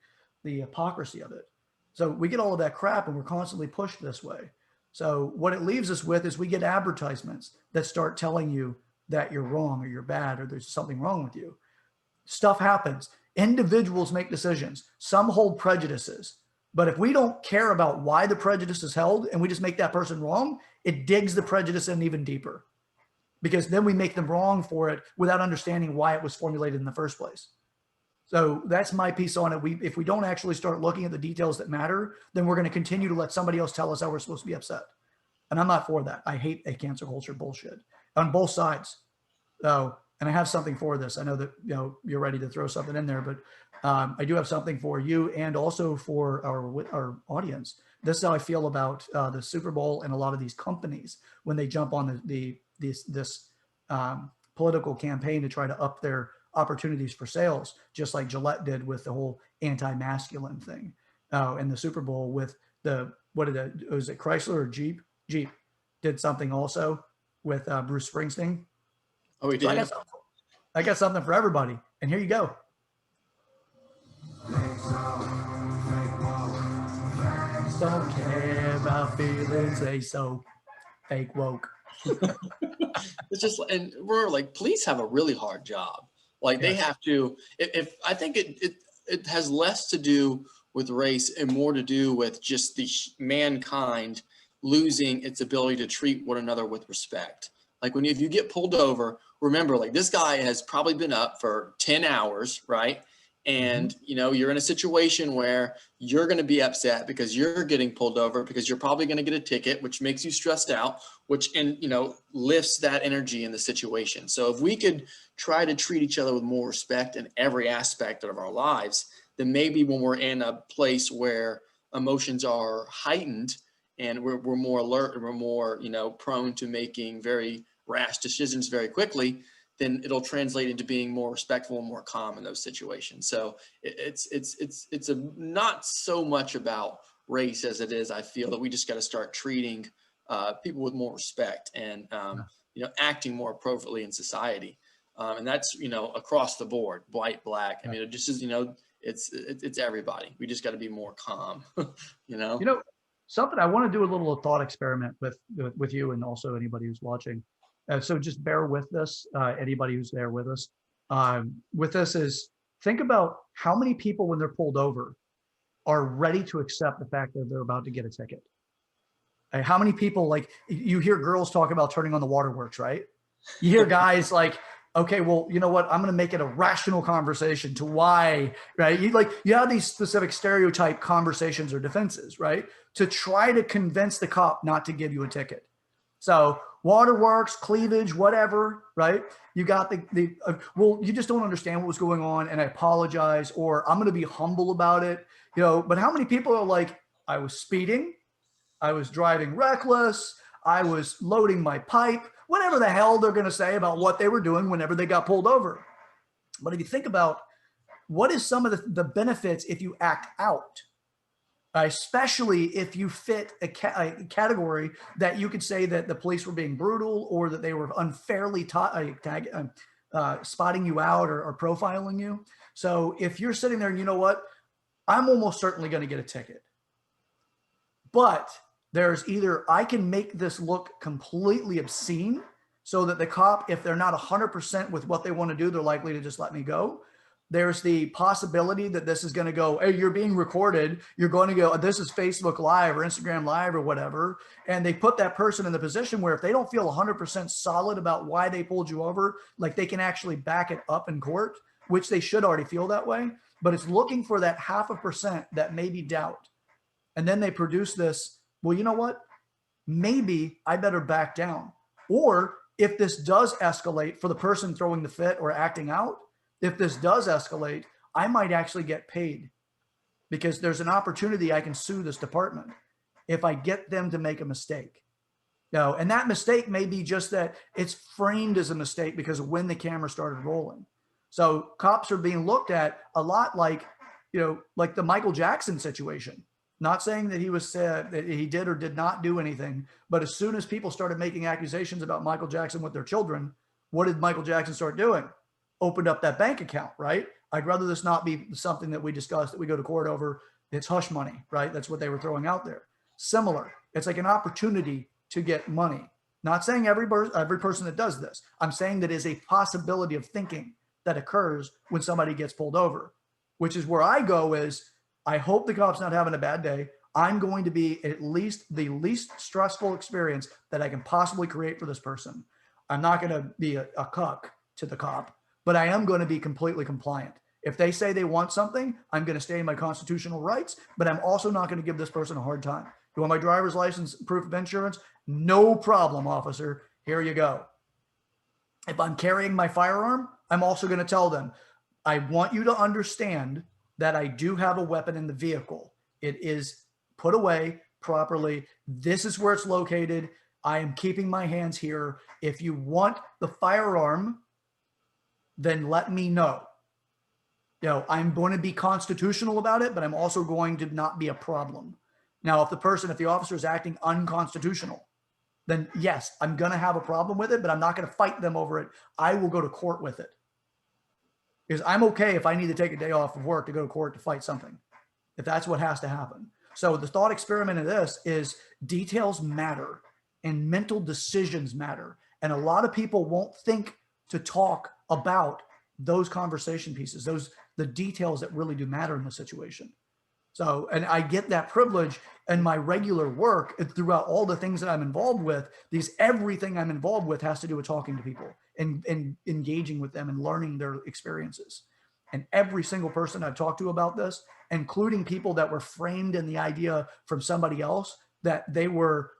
hypocrisy of it. So we get all of that crap and we're constantly pushed this way. So what it leaves us with is we get advertisements that start telling you that you're wrong or you're bad or there's something wrong with you. Stuff happens. Individuals make decisions. Some hold prejudices. But if we don't care about why the prejudice is held and we just make that person wrong, it digs the prejudice in even deeper, because then we make them wrong for it without understanding why it was formulated in the first place. So that's my piece on it. If we don't actually start looking at the details that matter, then we're going to continue to let somebody else tell us how we're supposed to be upset. And I'm not for that. I hate a cancel culture bullshit on both sides. So, and I have something for this. I know that, you know, you're ready to throw something in there, but I do have something for you and also for our audience. This is how I feel about the Super Bowl and a lot of these companies when they jump on this political campaign to try to up their opportunities for sales, just like Gillette did with the whole anti-masculine thing. And the Super Bowl with was it Chrysler or Jeep? Jeep did something also with Bruce Springsteen. Oh, he did. So I got something for everybody. And here you go. Don't care about feelings, they so fake woke. It's just, and we're like, police have a really hard job. Like they have to, if I think it has less to do with race and more to do with just the mankind losing its ability to treat one another with respect. Like if you get pulled over, remember, like this guy has probably been up for 10 hours, right? And, you know, you're in a situation where you're going to be upset because you're getting pulled over because you're probably going to get a ticket, which makes you stressed out, and, you know, lifts that energy in the situation. So if we could try to treat each other with more respect in every aspect of our lives, then maybe when we're in a place where emotions are heightened and we're more alert and we're more, you know, prone to making very rash decisions very quickly, then it'll translate into being more respectful and more calm in those situations. So it's not so much about race as it is. I feel that we just got to start treating people with more respect and you know, acting more appropriately in society. And that's, you know, across the board, white, black. I mean, it just is, you know, it's everybody. We just got to be more calm. You know. You know, something I want to do a little thought experiment with you and also anybody who's watching. So just bear with this, anybody who's there with us. With this is think about how many people when they're pulled over are ready to accept the fact that they're about to get a ticket. How many people, like you hear girls talk about turning on the waterworks, right? You hear guys like, okay, well, you know what? I'm going to make it a rational conversation to why, right? You have these specific stereotype conversations or defenses, right? To try to convince the cop not to give you a ticket. So waterworks, cleavage, whatever, right? You got well, you just don't understand what was going on and I apologize, or I'm going to be humble about it, you know, but how many people are like, I was speeding, I was driving reckless, I was loading my pipe, whatever the hell they're going to say about what they were doing whenever they got pulled over. But if you think about what is some of the benefits if you act out, especially if you fit a category that you could say that the police were being brutal or that they were unfairly spotting you out or profiling you. So if you're sitting there and you know what, I'm almost certainly going to get a ticket. But there's either I can make this look completely obscene so that the cop, if they're not 100% with what they want to do, they're likely to just let me go. There's the possibility that this is going to go, hey, you're being recorded. You're going to go, this is Facebook Live or Instagram Live or whatever. And they put that person in the position where if they don't feel 100% solid about why they pulled you over, like they can actually back it up in court, which they should already feel that way. But it's looking for that 0.5% that maybe doubt. And then they produce this, well, you know what? Maybe I better back down. Or if this does escalate for the person throwing the fit or acting out, if this does escalate, I might actually get paid because there's an opportunity I can sue this department if I get them to make a mistake. No, and that mistake may be just that it's framed as a mistake because of when the camera started rolling. So cops are being looked at a lot like, like the Michael Jackson situation. Not saying that he was that he did or did not do anything, but as soon as people started making accusations about Michael Jackson with their children, what did Michael Jackson start doing? Opened up that bank account, right? I'd rather this not be something that we discuss, that we go to court over. It's hush money, right? That's what they were throwing out there. Similar. It's like an opportunity to get money. Not saying every person that does this. I'm saying that is a possibility of thinking that occurs when somebody gets pulled over, which is where I go is, I hope the cop's not having a bad day. I'm going to be at least the least stressful experience that I can possibly create for this person. I'm not going to be a cuck to the cop, but I am going to be completely compliant. If they say they want something, I'm going to stay in my constitutional rights, but I'm also not going to give this person a hard time. You want my driver's license, proof of insurance? No problem, officer. Here you go. If I'm carrying my firearm, I'm also going to tell them, I want you to understand that I do have a weapon in the vehicle. It is put away properly. This is where it's located. I am keeping my hands here. If you want the firearm, then let me know. I'm going to be constitutional about it, but I'm also going to not be a problem. Now, if the officer is acting unconstitutional, then yes, I'm going to have a problem with it, but I'm not going to fight them over it. I will go to court with it. Because I'm okay if I need to take a day off of work to go to court to fight something, if that's what has to happen. So the thought experiment of this is details matter and mental decisions matter. And a lot of people won't think to talk about those conversation pieces, the details that really do matter in the situation. So, and I get that privilege in my regular work throughout all the things that I'm involved with, because everything I'm involved with has to do with talking to people and engaging with them and learning their experiences. And every single person I've talked to about this, including people that were framed in the idea from somebody else that they were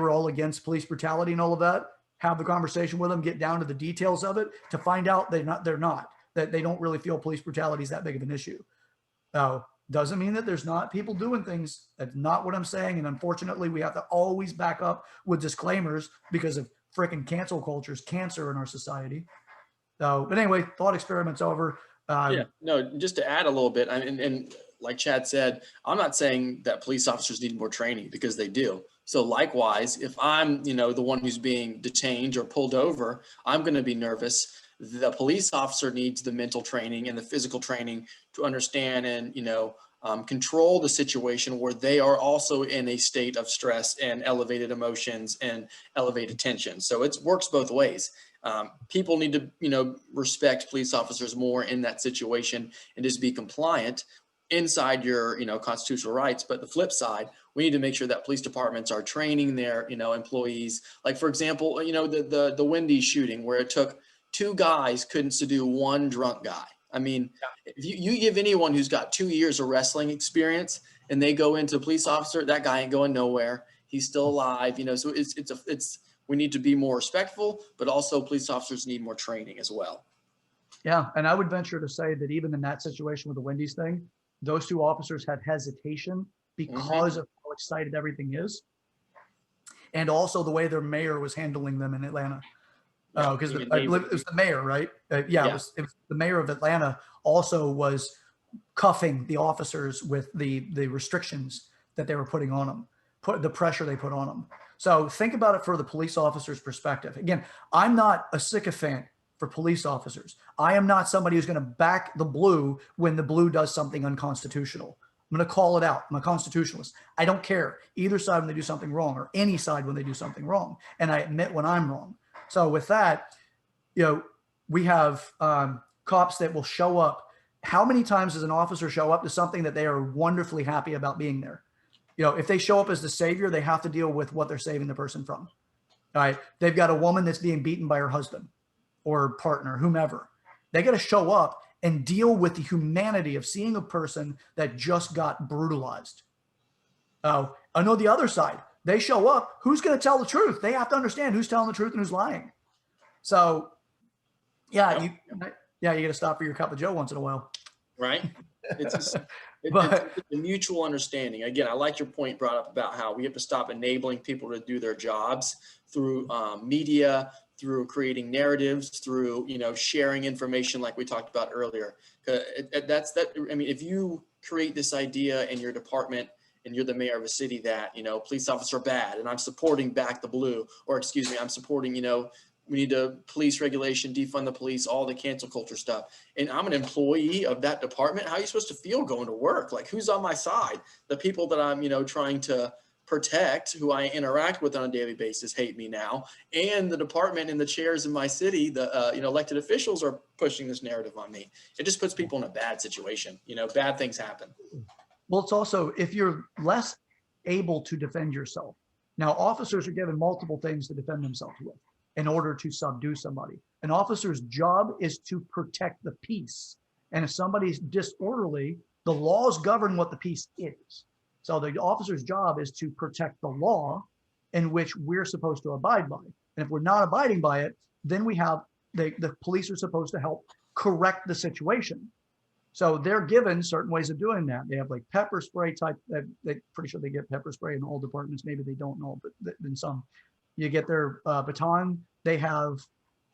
all against police brutality and all of that, have the conversation with them, get down to the details of it to find out they're not, that they don't really feel police brutality is that big of an issue. Doesn't mean that there's not people doing things. That's not what I'm saying. And unfortunately, we have to always back up with disclaimers because of freaking cancel culture is cancer in our society. But anyway, thought experiment's over. Yeah, no, just to add a little bit, and like Chad said, I'm not saying that police officers need more training, because they do. So likewise, if I'm, the one who's being detained or pulled over, I'm going to be nervous. The police officer needs the mental training and the physical training to understand and, control the situation where they are also in a state of stress and elevated emotions and elevated tension. So it works both ways. People need to, respect police officers more in that situation and just be compliant inside your, constitutional rights. But the flip side, we need to make sure that police departments are training their, employees. Like, for example, the Wendy's shooting, where it took 2 guys couldn't subdue 1 drunk guy. I mean, if you give anyone who's got 2 years of wrestling experience and they go into a police officer, that guy ain't going nowhere. He's still alive, so we need to be more respectful, but also police officers need more training as well. Yeah. And I would venture to say that even in that situation with the Wendy's thing, those 2 officers had hesitation because of how excited everything is. And also the way their mayor was handling them in Atlanta. Because I believe it was the mayor, right? It was the mayor of Atlanta also was cuffing the officers with the restrictions that they were putting on them, the pressure they put on them. So think about it for the police officer's perspective. Again, I'm not a sycophant for police officers. I am not somebody who's going to back the blue when the blue does something unconstitutional. I'm going to call it out. I'm a constitutionalist. I don't care either side when they do something wrong, or any side when they do something wrong. And I admit when I'm wrong. So with that, we have cops that will show up. How many times does an officer show up to something that they are wonderfully happy about being there? If they show up as the savior, they have to deal with what they're saving the person from. All right. They've got a woman that's being beaten by her husband or partner, whomever. They got to show up and deal with the humanity of seeing a person that just got brutalized. I know the other side. They show up. Who's going to tell the truth? They have to understand who's telling the truth and who's lying. So, yeah, you got to stop for your cup of Joe once in a while. Right. It's But it's a mutual understanding. Again, I like your point brought up about how we have to stop enabling people to do their jobs through media, through creating narratives, through, sharing information like we talked about earlier. I mean, if you create this idea in your department and you're the mayor of a city that, police officers are bad and I'm supporting back the blue, or excuse me, I'm supporting, we need to police regulation, defund the police, all the cancel culture stuff. And I'm an employee of that department. How are you supposed to feel going to work? Like, who's on my side? The people that I'm, trying to protect, who I interact with on a daily basis, hate me now. And the department and the chairs in my city, the elected officials are pushing this narrative on me. It just puts people in a bad situation. Bad things happen. well, it's also if you're less able to defend yourself. Now, officers are given multiple things to defend themselves with in order to subdue somebody. An officer's job is to protect the peace. And if somebody's disorderly, the laws govern what the peace is. So the officer's job is to protect the law in which we're supposed to abide by. And if we're not abiding by it, then we have the police are supposed to help correct the situation. So they're given certain ways of doing that. They have like pepper spray type, they're pretty sure they get pepper spray in all departments. Maybe they don't know, but in some. You get their baton. They have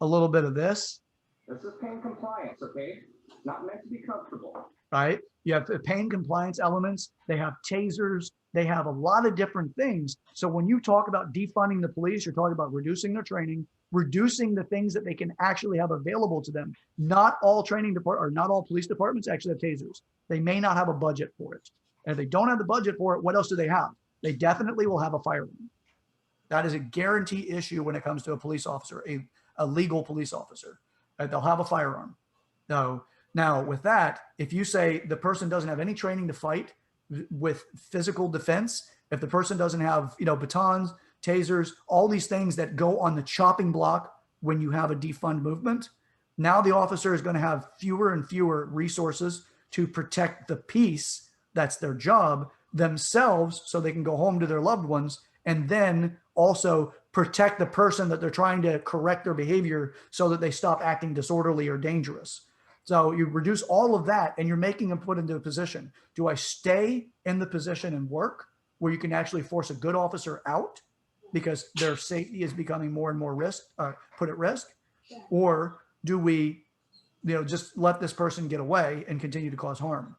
a little bit of this. This is pain compliance, okay? Not meant to be comfortable. Right? You have pain compliance elements. They have tasers. They have a lot of different things. So when you talk about defunding the police, you're talking about reducing their training, reducing the things that they can actually have available to them. Not all not all police departments actually have tasers. They may not have a budget for it. And if they don't have the budget for it, what else do they have? They definitely will have a firearm. That is a guarantee issue when it comes to a police officer, a legal police officer. They'll have a firearm. So now with that, if you say the person doesn't have any training to fight with physical defense, if the person doesn't have, batons, tasers, all these things that go on the chopping block when you have a defund movement, now the officer is going to have fewer and fewer resources to protect the peace. That's their job themselves, so they can go home to their loved ones, and then also protect the person that they're trying to correct their behavior so that they stop acting disorderly or dangerous. So you reduce all of that and you're making them put into a position. Do I stay in the position and work where you can actually force a good officer out because their safety is becoming more and more put at risk? Or do we, just let this person get away and continue to cause harm?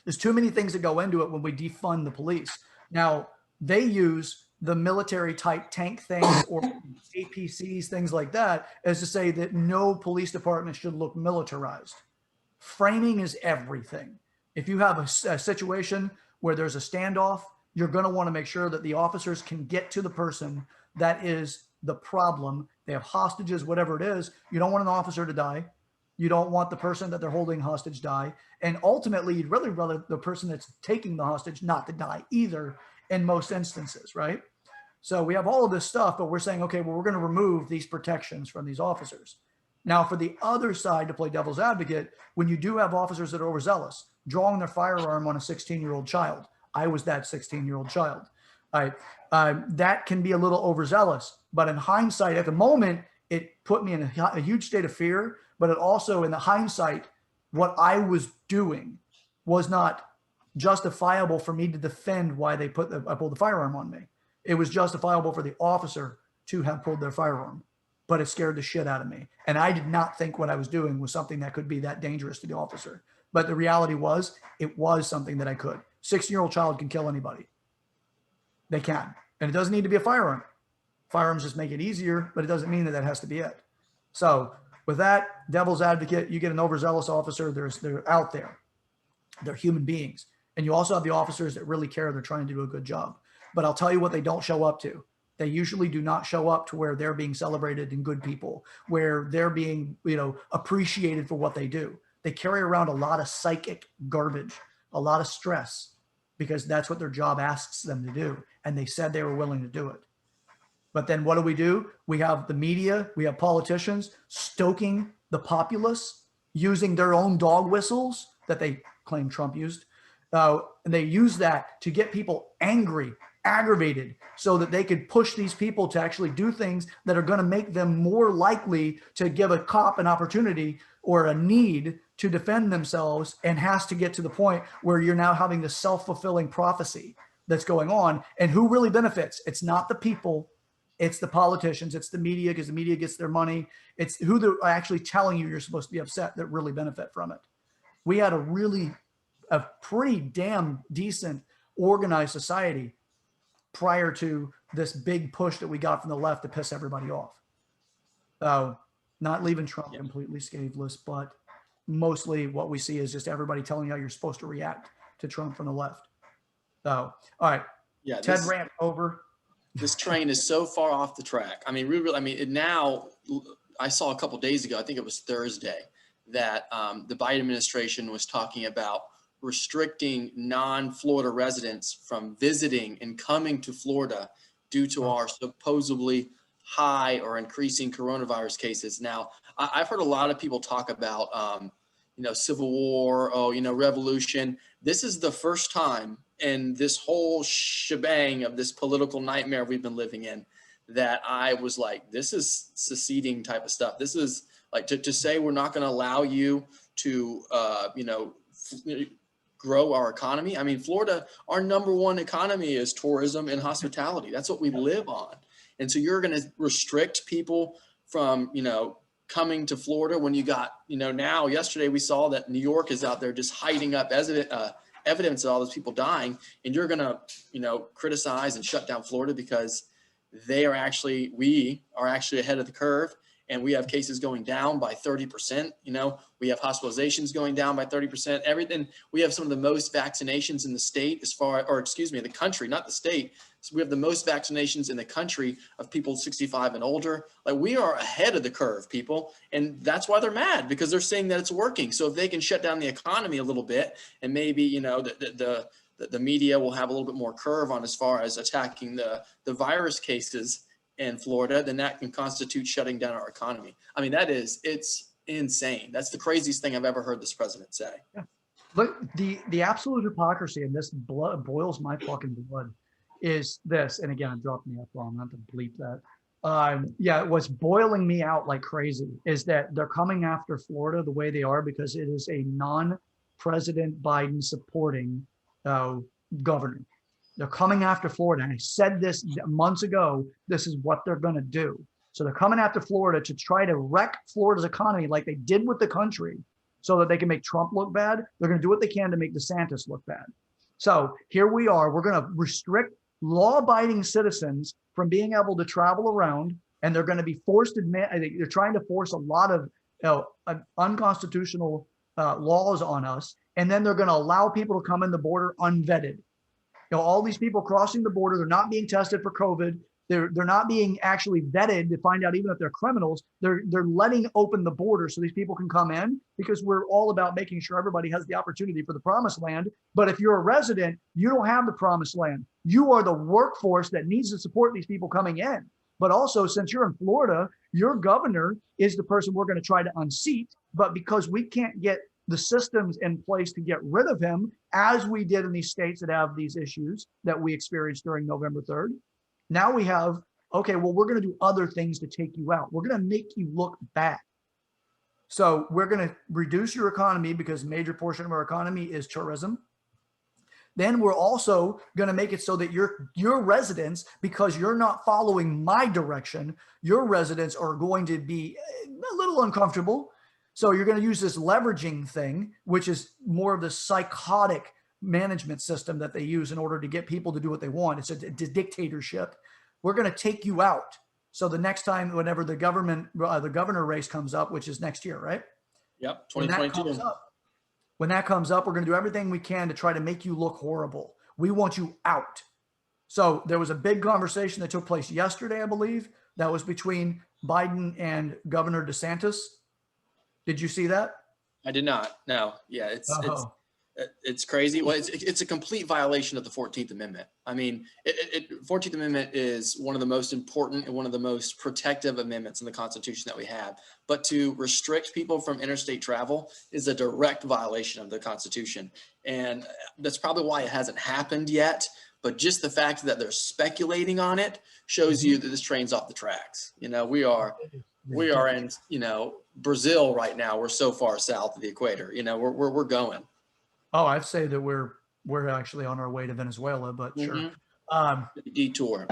There's too many things that go into it when we defund the police. Now, they use the military type tank things or APCs, things like that, as to say that no police department should look militarized. Framing is everything. If you have a situation where there's a standoff, you're going to want to make sure that the officers can get to the person that is the problem. They have hostages, whatever it is. You don't want an officer to die. You don't want the person that they're holding hostage die. And ultimately, you'd really rather the person that's taking the hostage not to die either in most instances, right? So we have all of this stuff, but we're saying, okay, well, we're going to remove these protections from these officers. Now, for the other side, to play devil's advocate, when you do have officers that are overzealous, drawing their firearm on a 16-year-old child, I was that 16-year-old child. That can be a little overzealous, but in hindsight, at the moment, it put me in a huge state of fear, but it also, in the hindsight, what I was doing was not justifiable for me to defend why I pulled the firearm on me. It was justifiable for the officer to have pulled their firearm, but it scared the shit out of me. And I did not think what I was doing was something that could be that dangerous to the officer. But the reality was, it was something that I could. 16-year-old child can kill anybody. They can. And it doesn't need to be a firearm. Firearms just make it easier, but it doesn't mean that that has to be it. So with that, devil's advocate, you get an overzealous officer, they're out there. They're human beings. And you also have the officers that really care. They're trying to do a good job. But I'll tell you what they don't show up to. They usually do not show up to where they're being celebrated and good people, where they're being, appreciated for what they do. They carry around a lot of psychic garbage, a lot of stress, because that's what their job asks them to do. And they said they were willing to do it. But then what do? We have the media, we have politicians stoking the populace, using their own dog whistles that they claim Trump used, And they use that to get people angry, aggravated, so that they could push these people to actually do things that are going to make them more likely to give a cop an opportunity or a need to defend themselves, and has to get to the point where you're now having the self-fulfilling prophecy that's going on. And who really benefits? It's not the people, it's the politicians, it's the media, because the media gets their money. It's who they're actually telling you you're supposed to be upset that really benefit from it. We had a pretty damn decent organized society prior to this big push that we got from the left to piss everybody off. Not leaving Trump completely scatheless, but mostly what we see is just everybody telling you how you're supposed to react to Trump from the left. So, all right. Yeah. Ted rant over. This train is so far off the track. I mean, now I saw a couple of days ago, I think it was Thursday, that the Biden administration was talking about restricting non-Florida residents from visiting and coming to Florida due to our supposedly high or increasing coronavirus cases. Now, I've heard a lot of people talk about, civil war, revolution. This is the first time in this whole shebang of this political nightmare we've been living in that I was like, this is seceding type of stuff. This is like to say we're not going to allow you to, grow our economy. I mean, Florida, our number one economy is tourism and hospitality. That's what we live on. And so you're going to restrict people from, coming to Florida when you got, now yesterday we saw that New York is out there just hiding up evidence of all those people dying. And you're going to, criticize and shut down Florida because we are actually ahead of the curve. And we have cases going down by 30%. We have hospitalizations going down by 30%. Everything. We have some of the most vaccinations in the state, the country, not the state. So we have the most vaccinations in the country of people 65 and older. Like, we are ahead of the curve, people. And that's why they're mad, because they're saying that it's working. So if they can shut down the economy a little bit, and maybe, the media will have a little bit more curve on as far as attacking the virus cases in Florida, then that can constitute shutting down our economy. I mean, it's insane. That's the craziest thing I've ever heard this president say. Yeah. Look, the absolute hypocrisy, and this boils my fucking blood, is this. And again, I'm dropping the F-bomb, I have to bleep that. What's boiling me out like crazy is that they're coming after Florida the way they are because it is a non-President Biden supporting governor. They're coming after Florida. And I said this months ago, this is what they're going to do. So they're coming after Florida to try to wreck Florida's economy like they did with the country so that they can make Trump look bad. They're going to do what they can to make DeSantis look bad. So here we are. We're going to restrict law-abiding citizens from being able to travel around, and they're going to be forced to they're trying to force a lot of unconstitutional laws on us. And then they're going to allow people to come in the border unvetted. All these people crossing the border, they're not being tested for COVID. They're not being actually vetted to find out even if they're criminals. They're letting open the border so these people can come in, because we're all about making sure everybody has the opportunity for the promised land. But if you're a resident, you don't have the promised land. You are the workforce that needs to support these people coming in. But also, since you're in Florida, your governor is the person we're going to try to unseat. But because we can't get the systems in place to get rid of him, as we did in these states that have these issues that we experienced during November 3rd. Now we have, okay, well, we're going to do other things to take you out. We're going to make you look bad. So we're going to reduce your economy because a major portion of our economy is tourism. Then we're also going to make it so that your residents, because you're not following my direction, your residents are going to be a little uncomfortable. So you're going to use this leveraging thing, which is more of the psychotic management system that they use in order to get people to do what they want. It's a dictatorship. We're going to take you out. So the next time, whenever the governor race comes up, which is next year, right? Yep, 2022. When that comes up, we're going to do everything we can to try to make you look horrible. We want you out. So there was a big conversation that took place yesterday, I believe, that was between Biden and Governor DeSantis. Did you see that? I did not. No. Yeah, It's crazy. Well, it's a complete violation of the 14th Amendment. I mean, 14th Amendment is one of the most important and one of the most protective amendments in the Constitution that we have. But to restrict people from interstate travel is a direct violation of the Constitution. And that's probably why it hasn't happened yet. But just the fact that they're speculating on it shows you that this train's off the tracks. You know, we are in, you know, Brazil right now. We're so far south of the equator. You know, we're going. Oh, I'd say that we're actually on our way to Venezuela, but sure. Detour.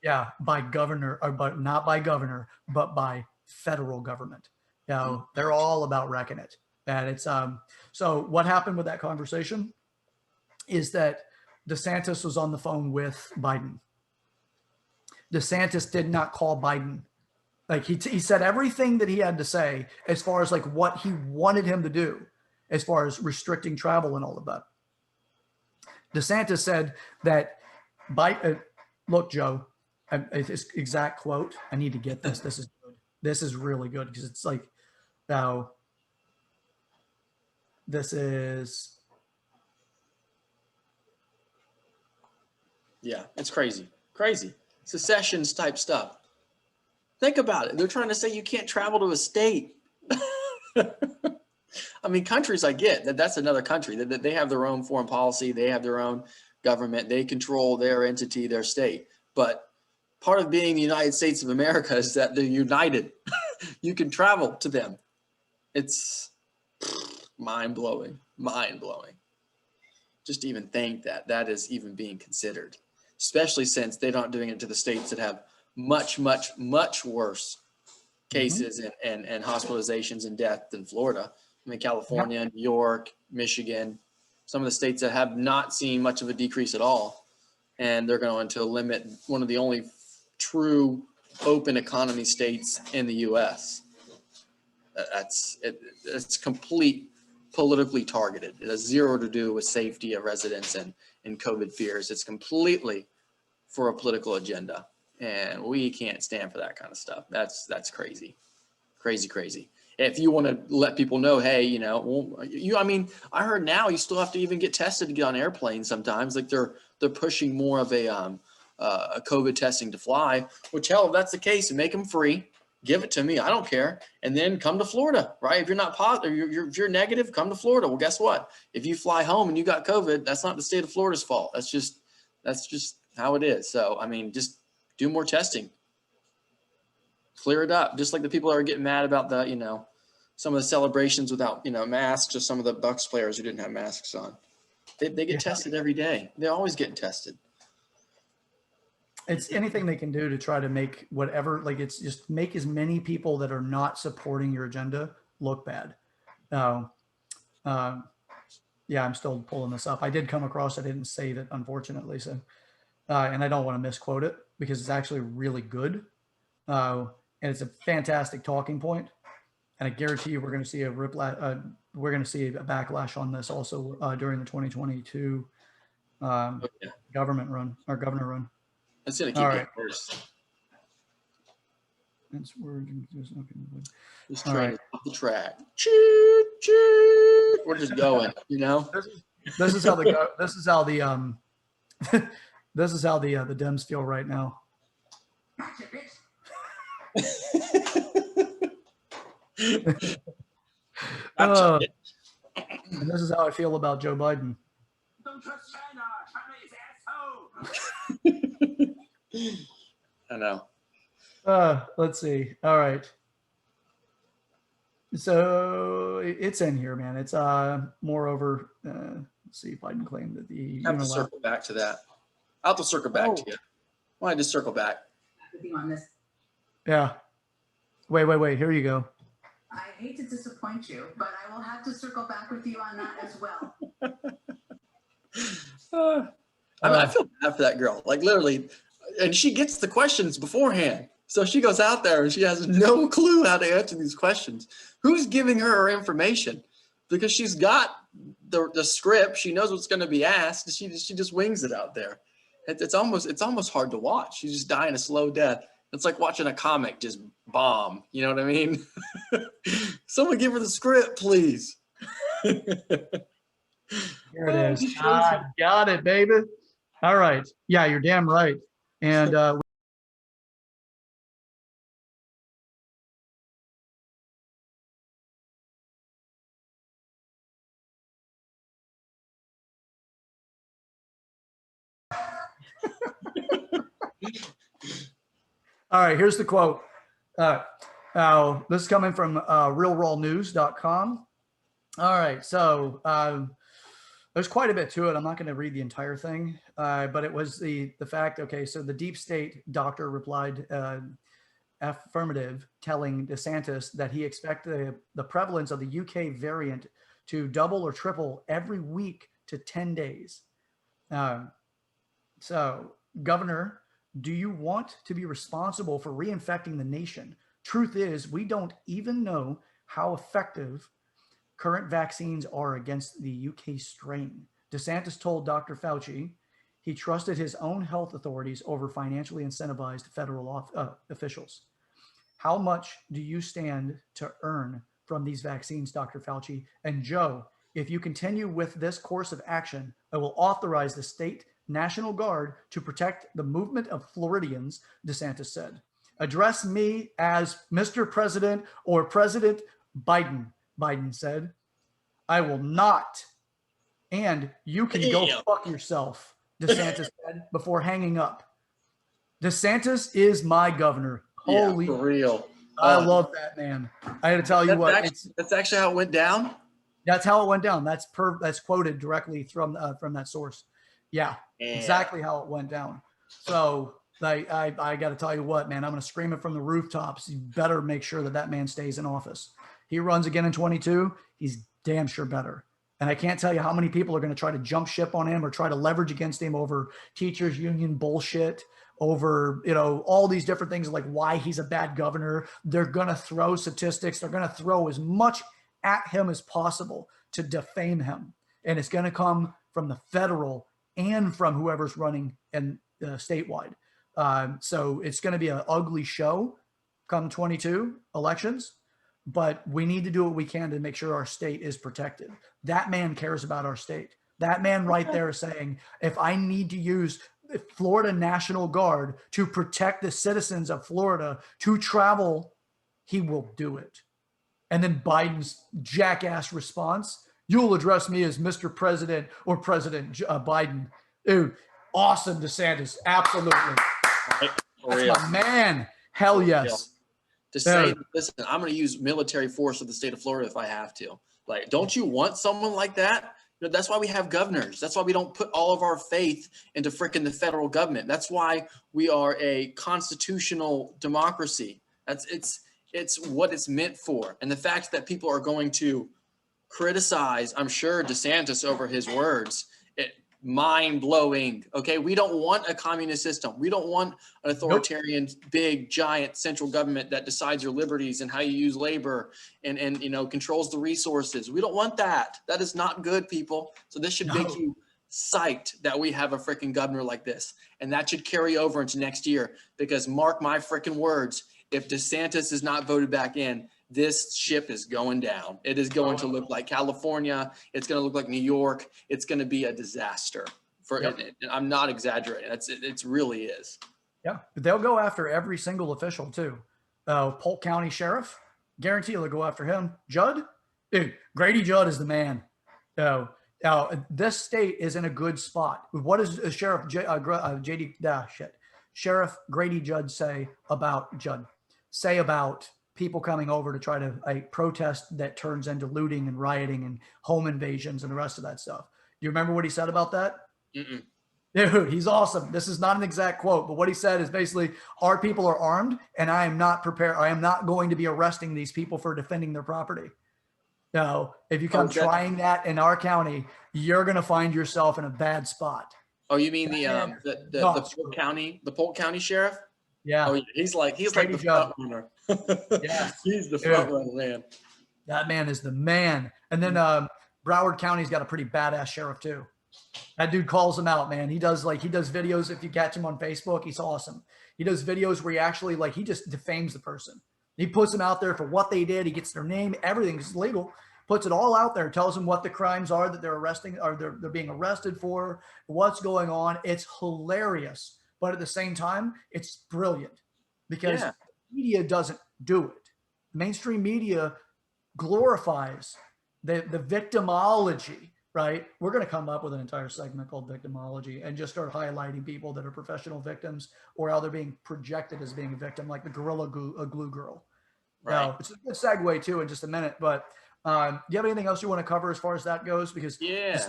Yeah, by governor, or but not by governor, but by federal government. You know, they're all about wrecking it. And it's so what happened with that conversation is that DeSantis was on the phone with Biden. DeSantis did not call Biden. Like he said everything that he had to say as far as like what he wanted him to do, as far as restricting travel and all of that. DeSantis said that look, Joe, his exact quote, I need to get this. This is good. This is really good because it's like, now, this is. Yeah, it's crazy. Crazy. Secessions type stuff. Think about it. They're trying to say you can't travel to a state. I mean, countries, I get that's another country. They have their own foreign policy. They have their own government. They control their entity, their state. But part of being the United States of America is that they're united. You can travel to them. It's mind-blowing, mind-blowing. Just to even think that is even being considered, especially since they're not doing it to the states that have much, much, much worse cases and hospitalizations and death than Florida. I mean, California, New York, Michigan, some of the states that have not seen much of a decrease at all. And they're going to limit one of the only true open economy states in the U.S. It's complete politically targeted. It has zero to do with safety of residents and COVID fears. It's completely for a political agenda. And we can't stand for that kind of stuff. That's crazy. Crazy. If you want to let people know, hey, you know, well, I mean, I heard now you still have to even get tested to get on airplanes sometimes. Like they're pushing more of a COVID testing to fly, which hell, if that's the case, and make them free, give it to me. I don't care. And then come to Florida, right? If you're not positive, if you're negative, come to Florida. Well, guess what? If you fly home and you got COVID, that's not the state of Florida's fault. That's just how it is. So, I mean, just do more testing. Clear it up. Just like the people that are getting mad about the, you know, some of the celebrations without, you know, masks, or some of the Bucks players who didn't have masks on. They get tested every day. They're always getting tested. It's anything they can do to try to make whatever, like it's just make as many people that are not supporting your agenda look bad. Yeah, I'm still pulling this up. I did come across, I didn't save it, unfortunately. So, and I don't want to misquote it because it's actually really good. And it's a fantastic talking point. And I guarantee you we're going to see a backlash on this also during the 2022 government run, or governor run. It's going to keep getting worse. This train is off the track. Choo, choo. We're just going, you know. This is how the Dems feel right now. And this is how I feel about Joe Biden. Don't trust China. China is asshole. I know. Let's see. All right. So it's in here, man. It's moreover. Let's see. Biden claimed that the. I have to circle back to that. I'll have to circle back to you. Why don't I just circle back? Yeah. Wait. Here you go. I hate to disappoint you, but I will have to circle back with you on that as well. I mean, I feel bad for that girl. Like literally, and she gets the questions beforehand. So she goes out there and she has no clue how to answer these questions. Who's giving her information? Because she's got the script. She knows what's going to be asked. She just wings it out there. It's almost hard to watch. She's just dying a slow death. It's like watching a comic just bomb. You know what I mean? Someone give her the script, please. Here it is. Just shows you. Got it, baby. All right. Yeah, you're damn right. And all right, here's the quote. This is coming from realrawnews.com. All right, so there's quite a bit to it. I'm not going to read the entire thing, but it was the fact. Okay, so the deep state doctor replied affirmative, telling DeSantis that he expected the prevalence of the UK variant to double or triple every week to 10 days. So, Governor, do you want to be responsible for reinfecting the nation? Truth is, we don't even know how effective current vaccines are against the UK strain. DeSantis told Dr. Fauci he trusted his own health authorities over financially incentivized federal officials. How much do you stand to earn from these vaccines, Dr. Fauci? And Joe, if you continue with this course of action, I will authorize the state National Guard to protect the movement of Floridians, DeSantis said. Address me as Mr. President or President Biden, Biden said. I will not. And you can go fuck yourself, DeSantis said before hanging up. DeSantis is my governor. Holy, for real. I love that man. I got to tell you what. That's actually how it went down. That's how it went down. That's quoted directly from that source. Yeah, exactly how it went down. So I got to tell you what, man, I'm going to scream it from the rooftops. You better make sure that man stays in office. He runs again in 22. He's damn sure better. And I can't tell you how many people are going to try to jump ship on him or try to leverage against him over teachers union bullshit, over, all these different things, like why he's a bad governor. They're going to throw statistics. They're going to throw as much at him as possible to defame him. And it's going to come from the federal and from whoever's running in statewide. So it's going to be an ugly show come 22 elections, but we need to do what we can to make sure our state is protected. That man cares about our state. That man right there is saying, if I need to use the Florida National Guard to protect the citizens of Florida to travel, he will do it. And then Biden's jackass response, you'll address me as Mr. President or President Biden. Dude, awesome, DeSantis. Absolutely. That's my man. Hell yes. To say, listen, I'm going to use military force of the state of Florida if I have to. Like, don't you want someone like that? That's why we have governors. That's why we don't put all of our faith into frickin' the federal government. That's why we are a constitutional democracy. It's what it's meant for. And the fact that people are going to criticize, I'm sure, DeSantis over his words, mind-blowing. Okay, we don't want a communist system. We don't want an authoritarian, big, giant central government that decides your liberties and how you use labor and controls the resources. We don't want that. That is not good, people. So this should make you psyched that we have a freaking governor like this, and that should carry over into next year. Because mark my freaking words, if DeSantis is not voted back in, this ship is going down. It is going to look like California. It's going to look like New York. It's going to be a disaster. I'm not exaggerating. It really is. Yeah, but they'll go after every single official too. Polk County Sheriff, guarantee they'll go after him. Judd, dude, Grady Judd is the man. This state is in a good spot. What does Sheriff Sheriff Grady Judd say about people coming over to try to protest that turns into looting and rioting and home invasions and the rest of that stuff? Do you remember what he said about that? Mm-mm. Dude, he's awesome. This is not an exact quote, but what he said is basically, our people are armed and I am not prepared. I am not going to be arresting these people for defending their property. Now, if you come trying that in our county, you're going to find yourself in a bad spot. Oh, you mean the Polk County Sheriff? Yeah. Oh, he's like the front runner. Yeah. He's the front runner, man. That man is the man. And then Broward County's got a pretty badass sheriff too. That dude calls him out, man. He does videos. If you catch him on Facebook, he's awesome. He does videos where he actually he just defames the person. He puts them out there for what they did. He gets their name. Everything's legal. puts it all out there, tells them what the crimes are that they're arresting, or they're being arrested for, what's going on. It's hilarious, but at the same time, it's brilliant because Yeah. media doesn't do it. Mainstream media glorifies the victimology, right? We're going to come up with an entire segment called victimology and just start highlighting people that are professional victims or how they're being projected as being a victim, like the Gorilla Glue girl. Right. Now, it's a good segue too in just a minute, but do you have anything else you want to cover as far as that goes? Because Yeah,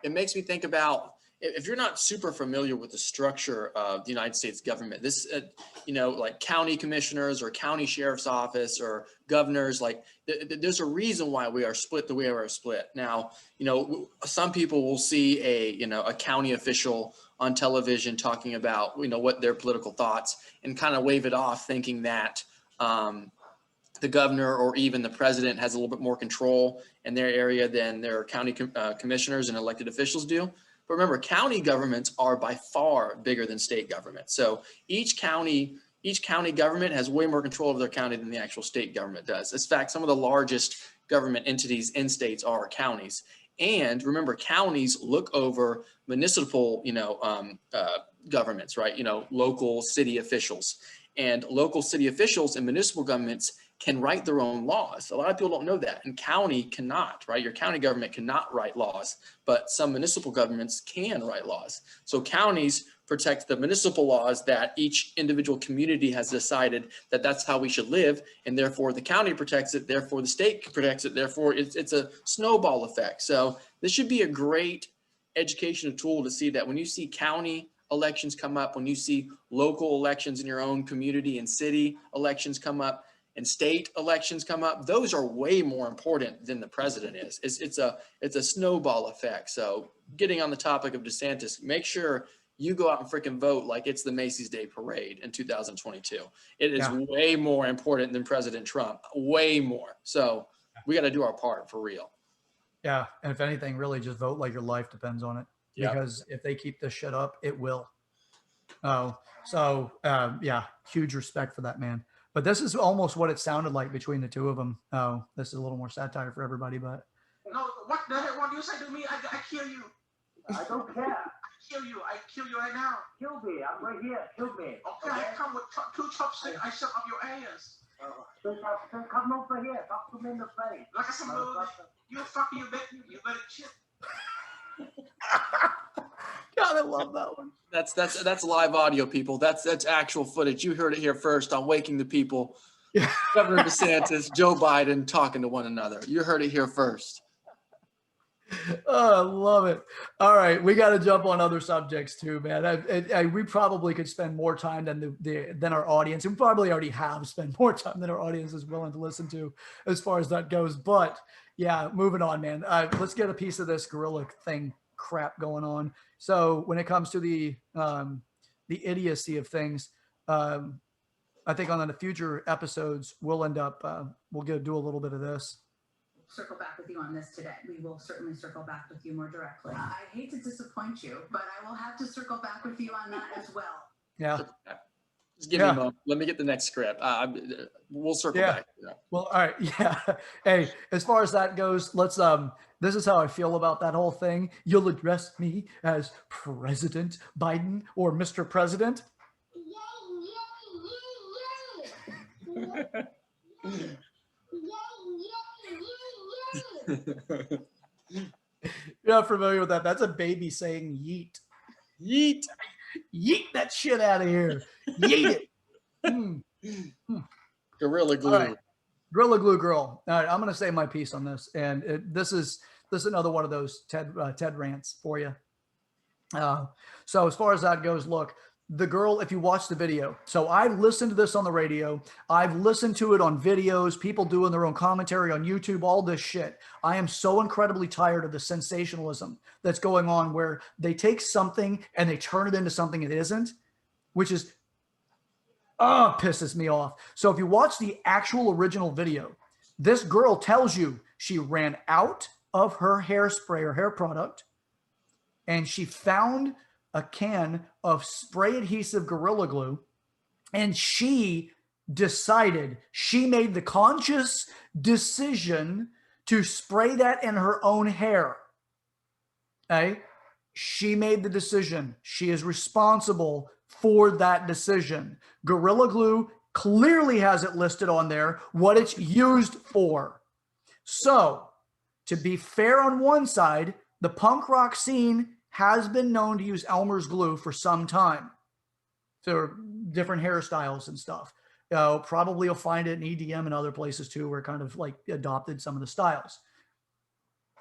it makes me think about, if you're not super familiar with the structure of the United States government, this, like county commissioners or county sheriff's office or governors, like there's a reason why we are split the way we are split. Now, some people will see a county official on television talking about, what their political thoughts, and kind of wave it off thinking that, the governor or even the president has a little bit more control in their area than their county commissioners and elected officials do. But remember, county governments are by far bigger than state government. So each county government has way more control of their county than the actual state government does. In fact, some of the largest government entities in states are counties. And remember, counties look over municipal, governments, right? Local city officials. And local city officials and municipal governments can write their own laws. A lot of people don't know that, and county cannot, right? Your county government cannot write laws, but some municipal governments can write laws. So counties protect the municipal laws that each individual community has decided that that's how we should live, and therefore the county protects it, therefore the state protects it, therefore it's a snowball effect. So this should be a great educational tool to see that when you see county elections come up, when you see local elections in your own community and city elections come up, and state elections come up, those are way more important than the president is. It's a snowball effect. So getting on the topic of DeSantis, make sure you go out and freaking vote like it's the Macy's Day Parade in 2022. It is way more important than President Trump, way more. So we got to do our part for real. Yeah, and if anything, really just vote like your life depends on it. Yep. Because if they keep this shit up, it will. Huge respect for that man. But this is almost what it sounded like between the two of them. Oh, this is a little more satire for everybody, but. No, what the hell? What you say to me? I kill you. I don't care. I kill you. I kill you right now. Kill me. I'm right here. Kill me. Okay, I come with two chopsticks. I shut up your ass. So come over here. Talk to me in the face. Like I said, you fucking, you better chip. God, I love that one. That's live audio, people. That's actual footage. You heard it here first on Waking the People. Yeah. Governor DeSantis, Joe Biden talking to one another. You heard it here first. Oh, I love it. All right, we got to jump on other subjects too, man. We probably could spend more time than our audience, and we probably already have spent more time than our audience is willing to listen to, as far as that goes. But yeah, moving on, man. Let's get a piece of this gorilla thing crap going on. So when it comes to the idiocy of things, I think on the future episodes we'll end up do a little bit of this. Circle back with you on this today. We will certainly circle back with you more directly. I hate to disappoint you, but I will have to circle back with you on that as well. Yeah. Just give me a moment. Let me get the next script. We'll circle back. Yeah. Well, all right. Yeah. Hey, as far as that goes, let's this is how I feel about that whole thing. You'll address me as President Biden or Mr. President. You're not familiar with that? That's a baby saying yeet. Yeet. Yeet that shit out of here. Yeet it. Gorilla Glue. All right. Gorilla Glue girl. All right, I'm going to say my piece on this. And this is another one of those TED rants for you. So as far as that goes, look, the girl, if you watch the video, so I've listened to this on the radio. I've listened to it on videos, people doing their own commentary on YouTube, all this shit. I am so incredibly tired of the sensationalism that's going on where they take something and they turn it into something it isn't, which is, pisses me off. So if you watch the actual original video, this girl tells you she ran out of her hairspray or hair product and she found a can of spray adhesive Gorilla Glue, and she decided, she made the conscious decision to spray that in her own hair. Okay? She made the decision. She is responsible for that decision. Gorilla Glue clearly has it listed on there what it's used for. So, to be fair on one side, the punk rock scene has been known to use Elmer's glue for some time for different hairstyles and stuff. Probably you'll find it in EDM and other places too, where it kind of like adopted some of the styles.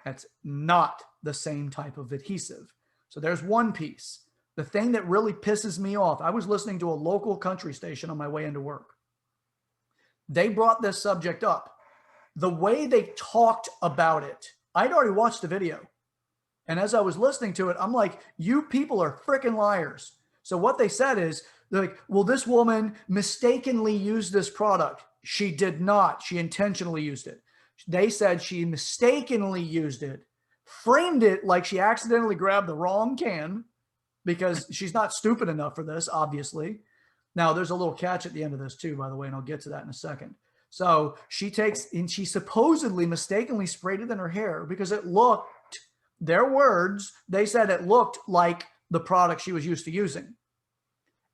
That's not the same type of adhesive. So there's one piece. The thing that really pisses me off, I was listening to a local country station on my way into work. They brought this subject up. The way they talked about it, I'd already watched the video. And as I was listening to it, I'm like, you people are freaking liars. So what they said is, they're like, well, this woman mistakenly used this product. She did not. She intentionally used it. They said she mistakenly used it, framed it like she accidentally grabbed the wrong can, because she's not stupid enough for this, obviously. Now, there's a little catch at the end of this too, by the way, and I'll get to that in a second. So she takes, and she supposedly mistakenly sprayed it in her hair because it looked, their words, they said it looked like the product she was used to using.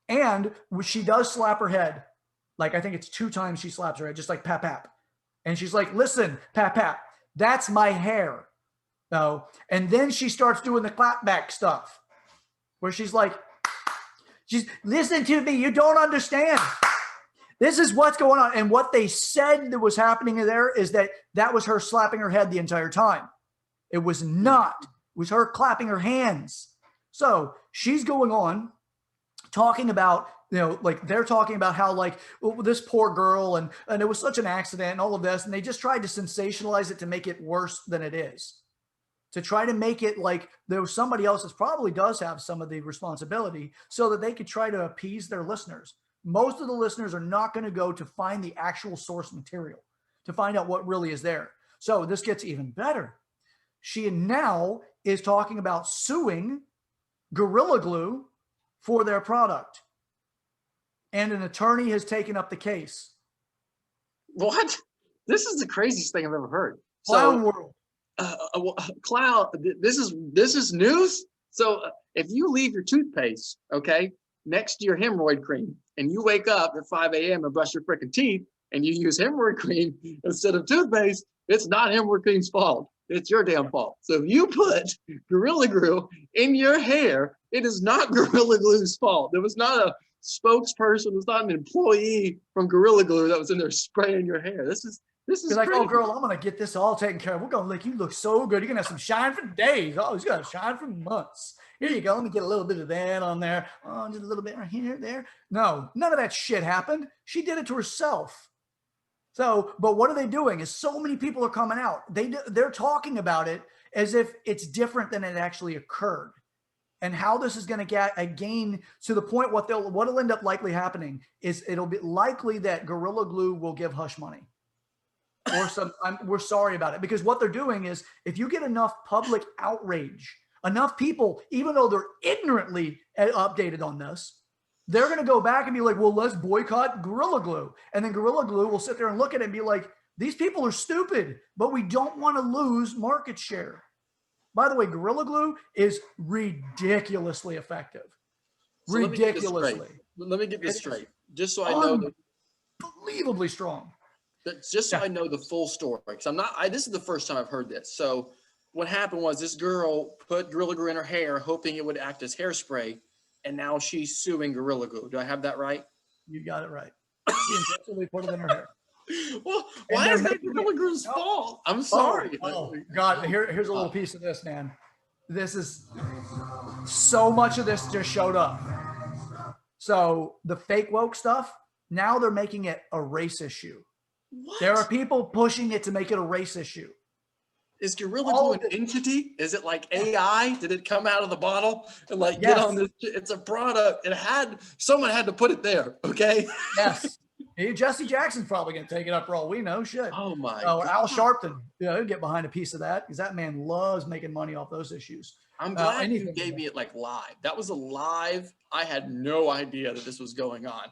And she does slap her head. Like, I think it's 2 times she slaps her head, just like pap, pap. And she's like, listen, pap, pap, that's my hair. No. And then she starts doing the clapback stuff where she's like, listen to me, you don't understand. This is what's going on. And what they said that was happening there is that was her slapping her head the entire time. It was not. It was her clapping her hands. So she's going on talking about, like they're talking about how like, well, this poor girl and it was such an accident and all of this. And they just tried to sensationalize it to make it worse than it is. To try to make it like there was somebody else that probably does have some of the responsibility so that they could try to appease their listeners. Most of the listeners are not going to go to find the actual source material to find out what really is there. So this gets even better. She now is talking about suing Gorilla Glue for their product. And an attorney has taken up the case. What? This is the craziest thing I've ever heard. Clown world. Clown, this is news. So if you leave your toothpaste, okay, next to your hemorrhoid cream, and you wake up at 5 a.m. and brush your freaking teeth, and you use hemorrhoid cream instead of toothpaste, it's not hemorrhoid cream's fault. It's your damn fault. So if you put Gorilla Glue in your hair, it is not Gorilla Glue's fault. There was not a spokesperson, it was not an employee from Gorilla Glue that was in there spraying your hair. This is You're like, oh, girl, I'm going to get this all taken care of. We're going to make you look so good. You're going to have some shine for days. Oh, you're going to shine for months. Here you go. Let me get a little bit of that on there. Oh, just a little bit right here, there. No, none of that shit happened. She did it to herself. So, but what are they doing is so many people are coming out. They're talking about it as if it's different than it actually occurred. And how this is going to get again to the point, what'll end up likely happening is it'll be likely that Gorilla Glue will give hush money. Or we're sorry about it, because what they're doing is if you get enough public outrage, enough people, even though they're ignorantly updated on this, they're going to go back and be like, well, let's boycott Gorilla Glue. And then Gorilla Glue will sit there and look at it and be like, these people are stupid, but we don't want to lose market share. By the way, Gorilla Glue is ridiculously effective. So ridiculously. Let me get this straight. Just so I know. Unbelievably strong. Just so I know the full story, because this is the first time I've heard this. So what happened was this girl put Gorilla Glue in her hair, hoping it would act as hairspray, and now she's suing Gorilla Glue. Do I have that right? You got it right. She intentionally put it in her hair. Well, why is that Gorilla Glue's fault? I'm sorry. Oh, God, here's a little piece of this, man. This is so much of this just showed up. So the fake woke stuff, now they're making it a race issue. What? There are people pushing it to make it a race issue. Is Gorilla Glue an entity? Is it like AI? Did it come out of the bottle and get on this? It's a product. Someone had to put it there. Okay. Yes. Jesse Jackson's probably going to take it up for all we know. Shit. Oh my Oh, God. Al Sharpton, he'll get behind a piece of that because that man loves making money off those issues. I'm glad you anything- gave me it like live. That was a live. I had no idea that this was going on.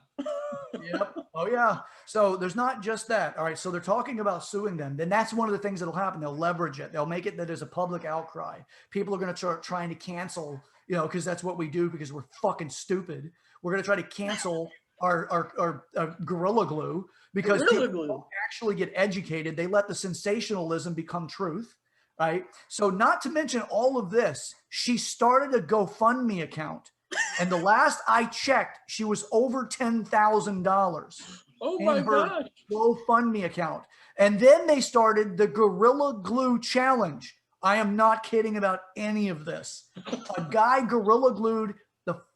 Yep. Oh yeah. So there's not just that. All right. So they're talking about suing them. Then that's one of the things that'll happen. They'll leverage it. They'll make it that there's a public outcry. People are going to start trying to cancel, because that's what we do because we're fucking stupid. We're going to try to cancel our Gorilla Glue because Gorilla people Glue. don't actually get educated. They let the sensationalism become truth. Right. So not to mention all of this, she started a GoFundMe account. And the last I checked, she was over $10,000 Oh in my her God. GoFundMe account. And then they started the Gorilla Glue Challenge. I am not kidding about any of this. A guy Gorilla glued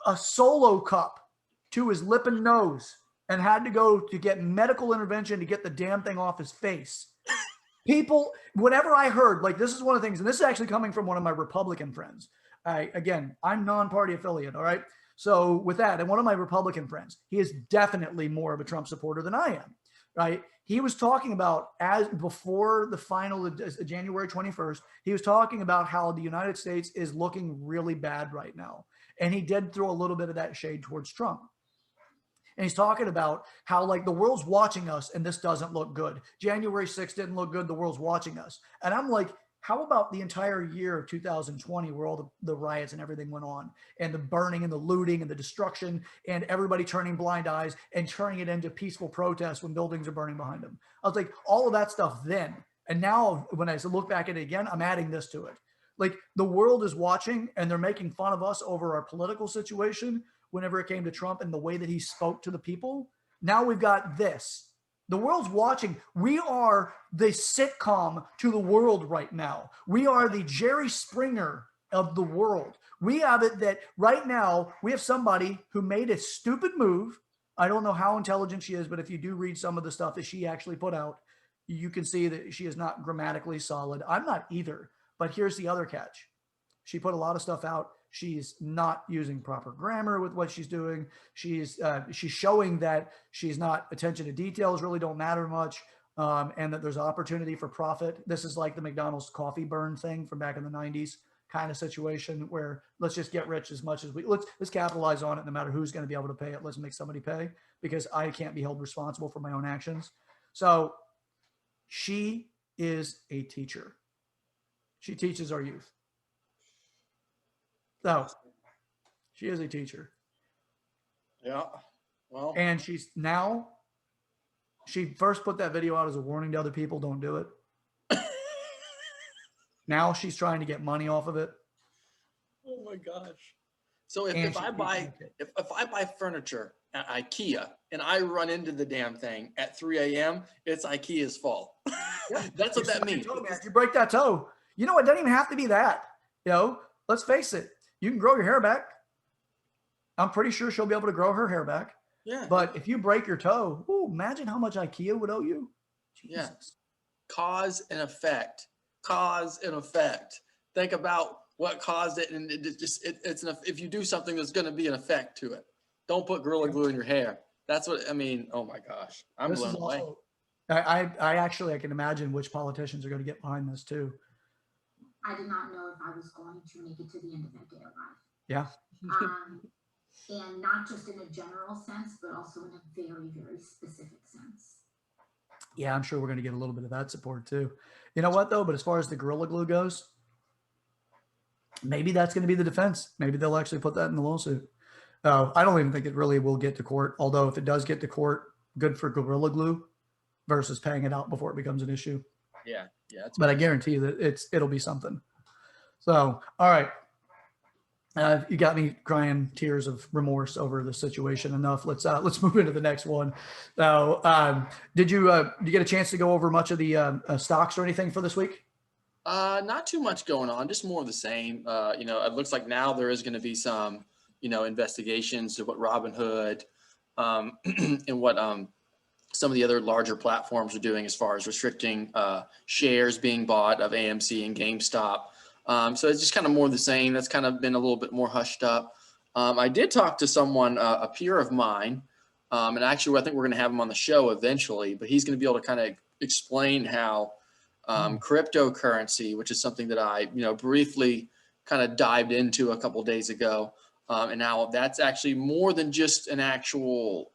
a Solo cup to his lip and nose and had to go to get medical intervention to get the damn thing off his face. People, whenever I heard, like, this is one of the things, and this is actually coming from one of my Republican friends. Again, I'm non-party affiliate, all right? So with that, and one of my Republican friends, he is definitely more of a Trump supporter than I am, right? He was talking about, as before the final January 21st, he was talking about how the United States is looking really bad right now. And he did throw a little bit of that shade towards Trump. And he's talking about how, like, the world's watching us and this doesn't look good. January 6th didn't look good. The world's watching us. And I'm like, how about the entire year of 2020 where all the riots and everything went on and the burning and the looting and the destruction and everybody turning blind eyes and turning it into peaceful protests when buildings are burning behind them? I was like, all of that stuff then. And now when I look back at it again, I'm adding this to it. Like, the world is watching and they're making fun of us over our political situation whenever it came to Trump and the way that he spoke to the people. Now we've got this. The world's watching. We are the sitcom to the world right now. We are the Jerry Springer of the world. We have it that right now we have somebody who made a stupid move. I don't know how intelligent she is, but if you do read some of the stuff that she actually put out, you can see that she is not grammatically solid. I'm not either, but here's the other catch. She put a lot of stuff out. She's not using proper grammar with what she's doing. She's showing that she's not, attention to details really don't matter much, and that there's opportunity for profit. This is like the McDonald's coffee burn thing from back in the 90s kind of situation where let's just get rich as much as let's capitalize on it no matter who's going to be able to pay it. Let's make somebody pay because I can't be held responsible for my own actions. So she is a teacher. She teaches our youth. So she is a teacher. Yeah. Well, And she first put that video out as a warning to other people, don't do it. Now she's trying to get money off of it. oh my gosh. So if, And if I she- buy if I buy furniture at IKEA and I run into the damn thing at 3 a.m., it's IKEA's fault. That's what that means. You break that toe. You know, it doesn't even have to be that. Let's face it. You can grow your hair back. I'm pretty sure she'll be able to grow her hair back. Yeah. But if you break your toe, imagine how much IKEA would owe you. Yeah. Jesus. Cause and effect. Cause and effect. Think about what caused it, and if you do something, there's going to be an effect to it. Don't put Gorilla Glue in your hair. That's what I mean. Oh my gosh, I'm This blown is away. also, I can imagine which politicians are going to get behind this too. I did not know if I was going to make it to the end of that day alive. Yeah. And not just in a general sense, but also in a very, very specific sense. Yeah, I'm sure we're going to get a little bit of that support too. You know what though? But as far as the Gorilla Glue goes, maybe that's going to be the defense. Maybe they'll actually put that in the lawsuit. I don't even think it really will get to court. Although if it does get to court, good for Gorilla Glue versus paying it out before it becomes an issue. Yeah. But I guarantee you that it'll be something. So, all right. You got me crying tears of remorse over the situation enough. Let's move into the next one. Now, did you get a chance to go over much of the stocks or anything for this week? Not too much going on, just more of the same. It looks like now there is going to be some, investigations to what Robinhood and what some of the other larger platforms are doing as far as restricting shares being bought of AMC and GameStop. So it's just kind of more of the same. That's kind of been a little bit more hushed up. I did talk to someone, a peer of mine, And actually, I think we're going to have him on the show eventually, but he's going to be able to kind of explain how cryptocurrency, which is something that I, briefly kind of dived into a couple of days ago, and how that's actually more than just an actual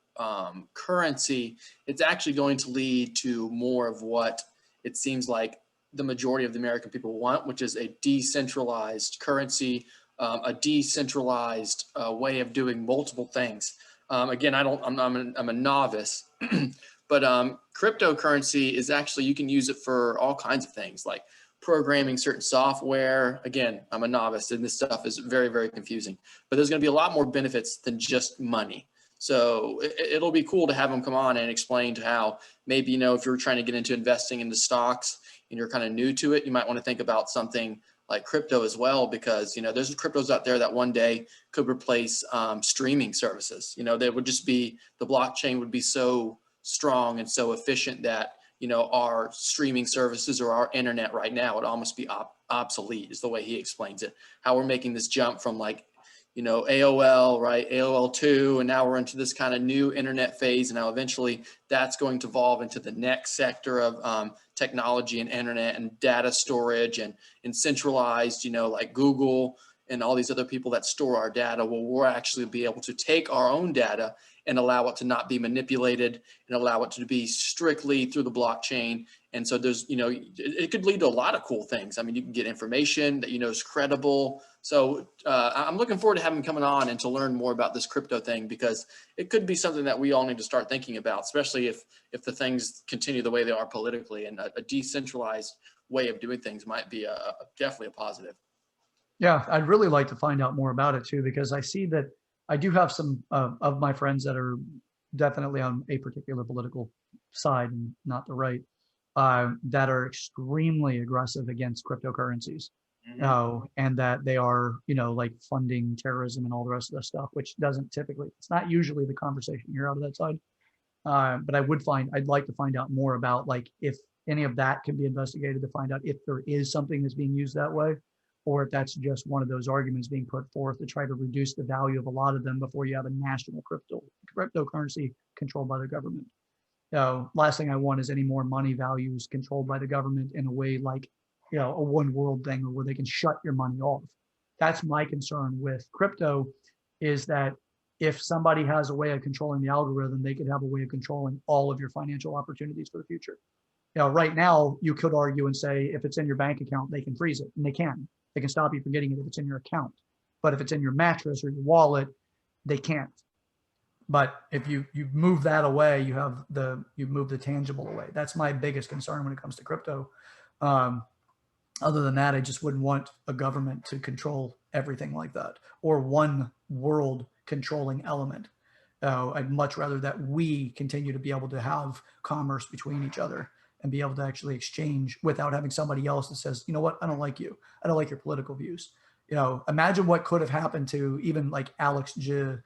currency. It's actually going to lead to more of what it seems like the majority of the American people want, which is a decentralized currency, a decentralized way of doing multiple things. Again, I'm a novice, but cryptocurrency is actually, you can use it for all kinds of things like programming certain software. Again, I'm a novice and this stuff is very, very confusing, but there's going to be a lot more benefits than just money. So it'll be cool to have them come on and explain to how maybe, if you're trying to get into investing into stocks and you're kind of new to it, you might want to think about something like crypto as well, because, there's cryptos out there that one day could replace streaming services. They would just be, the blockchain would be so strong and so efficient that, our streaming services or our internet right now would almost be obsolete, is the way he explains it. How we're making this jump from like, AOL, right? AOL 2, and now we're into this kind of new internet phase. And now eventually that's going to evolve into the next sector of technology and internet and data storage and centralized, like Google and all these other people that store our data. Well, we'll actually be able to take our own data and allow it to not be manipulated and allow it to be strictly through the blockchain. And so there's, it could lead to a lot of cool things. I mean, you can get information that, is credible. So I'm looking forward to having him coming on and to learn more about this crypto thing, because it could be something that we all need to start thinking about, especially if the things continue the way they are politically, and a decentralized way of doing things might be definitely a positive. Yeah, I'd really like to find out more about it too, because I see that I do have some of my friends that are definitely on a particular political side and not the right, that are extremely aggressive against cryptocurrencies. And that they are, like funding terrorism and all the rest of the stuff, which doesn't typically, it's not usually the conversation you hear out of that side. But I'd like to find out more about like if any of that can be investigated to find out if there is something that's being used that way, or if that's just one of those arguments being put forth to try to reduce the value of a lot of them before you have a national cryptocurrency controlled by the government. Last thing I want is any more money values controlled by the government in a way like, a one world thing, or where they can shut your money off. That's my concern with crypto, is that if somebody has a way of controlling the algorithm, they could have a way of controlling all of your financial opportunities for the future. Right now you could argue and say, if it's in your bank account, they can freeze it, and they can stop you from getting it if it's in your account. But if it's in your mattress or your wallet, they can't. But if you move that away, you move the tangible away. That's my biggest concern when it comes to crypto. Other than that, I just wouldn't want a government to control everything like that, or one world controlling element. I'd much rather that we continue to be able to have commerce between each other and be able to actually exchange without having somebody else that says, you know what, I don't like you. I don't like your political views. Imagine what could have happened to even like Alex J,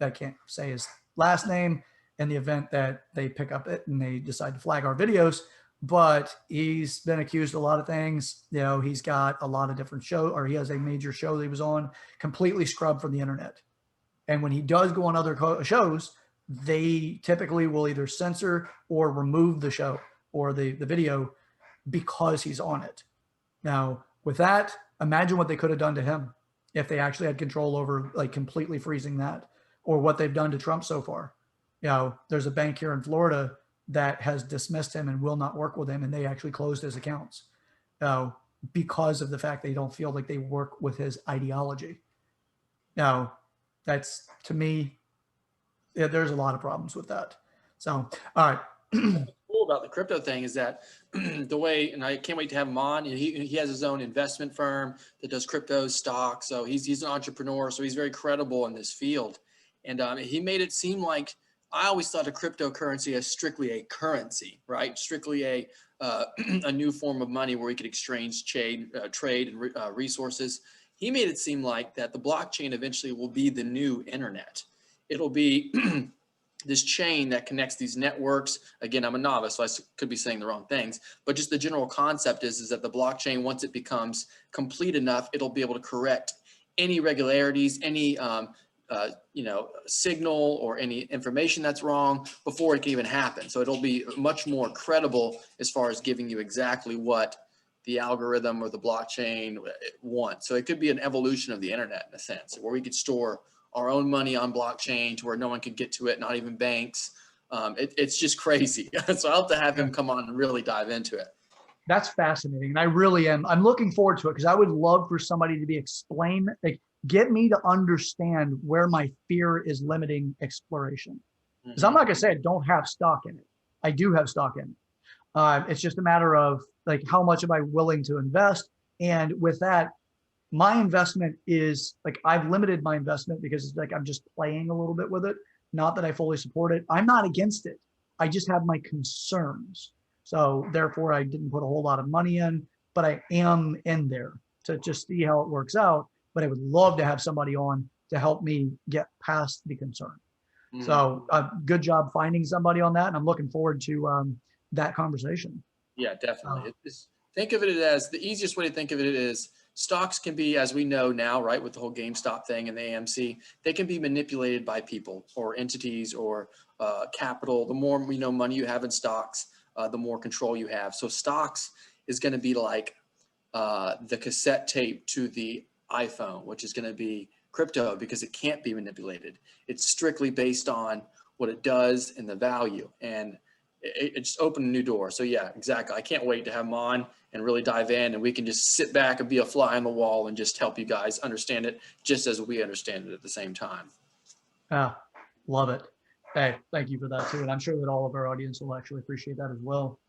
I can't say his last name, in the event that they pick up it and they decide to flag our videos. But he's been accused of a lot of things. He's got a lot of different shows, or he has a major show that he was on, completely scrubbed from the internet. And when he does go on other shows, they typically will either censor or remove the show or the video because he's on it. Now, with that, imagine what they could have done to him if they actually had control over like completely freezing that, or what they've done to Trump so far. There's a bank here in Florida that has dismissed him and will not work with him, and they actually closed his accounts because of the fact they don't feel like they work with his ideology. Now, that's, to me, there's a lot of problems with that. So, all right. What's cool about the crypto thing is that the way, and I can't wait to have him on. He has his own investment firm that does crypto stocks. So he's an entrepreneur. So he's very credible in this field. And he made it seem like, I always thought of cryptocurrency as strictly a currency, right? Strictly a new form of money where we could exchange trade and resources. He made it seem like that the blockchain eventually will be the new internet. It'll be this chain that connects these networks. Again, I'm a novice, so I could be saying the wrong things, but just the general concept is that the blockchain, once it becomes complete enough, it'll be able to correct any irregularities, any signal or any information that's wrong before it can even happen. So it'll be much more credible as far as giving you exactly what the algorithm or the blockchain wants. So it could be an evolution of the internet in a sense, where we could store our own money on blockchain to where no one could get to it, not even banks. It's just crazy. So I'll have to have him come on and really dive into it. That's fascinating. And I really am. I'm looking forward to it because I would love for somebody to be like, get me to understand where my fear is limiting exploration. Because I'm not going to say I don't have stock in it. I do have stock in it. It's just a matter of like, how much am I willing to invest? And with that, my investment is like, I've limited my investment because it's like, I'm just playing a little bit with it. Not that I fully support it. I'm not against it. I just have my concerns. So therefore I didn't put a whole lot of money in, but I am in there to just see how it works out. But I would love to have somebody on to help me get past the concern. So good job finding somebody on that. And I'm looking forward to that conversation. Yeah, definitely. Think of it as the easiest way to think of it is stocks can be, as we know now, right, with the whole GameStop thing and the AMC, they can be manipulated by people or entities or capital. The more money you have in stocks, the more control you have. So stocks is going to be like the cassette tape to the iPhone, which is going to be crypto because it can't be manipulated. It's strictly based on what it does and the value. And it just opened a new door. So yeah, exactly. I can't wait to have him on and really dive in, and we can just sit back and be a fly on the wall and just help you guys understand it just as we understand it at the same time. Love it. Hey, thank you for that too. And I'm sure that all of our audience will actually appreciate that as well.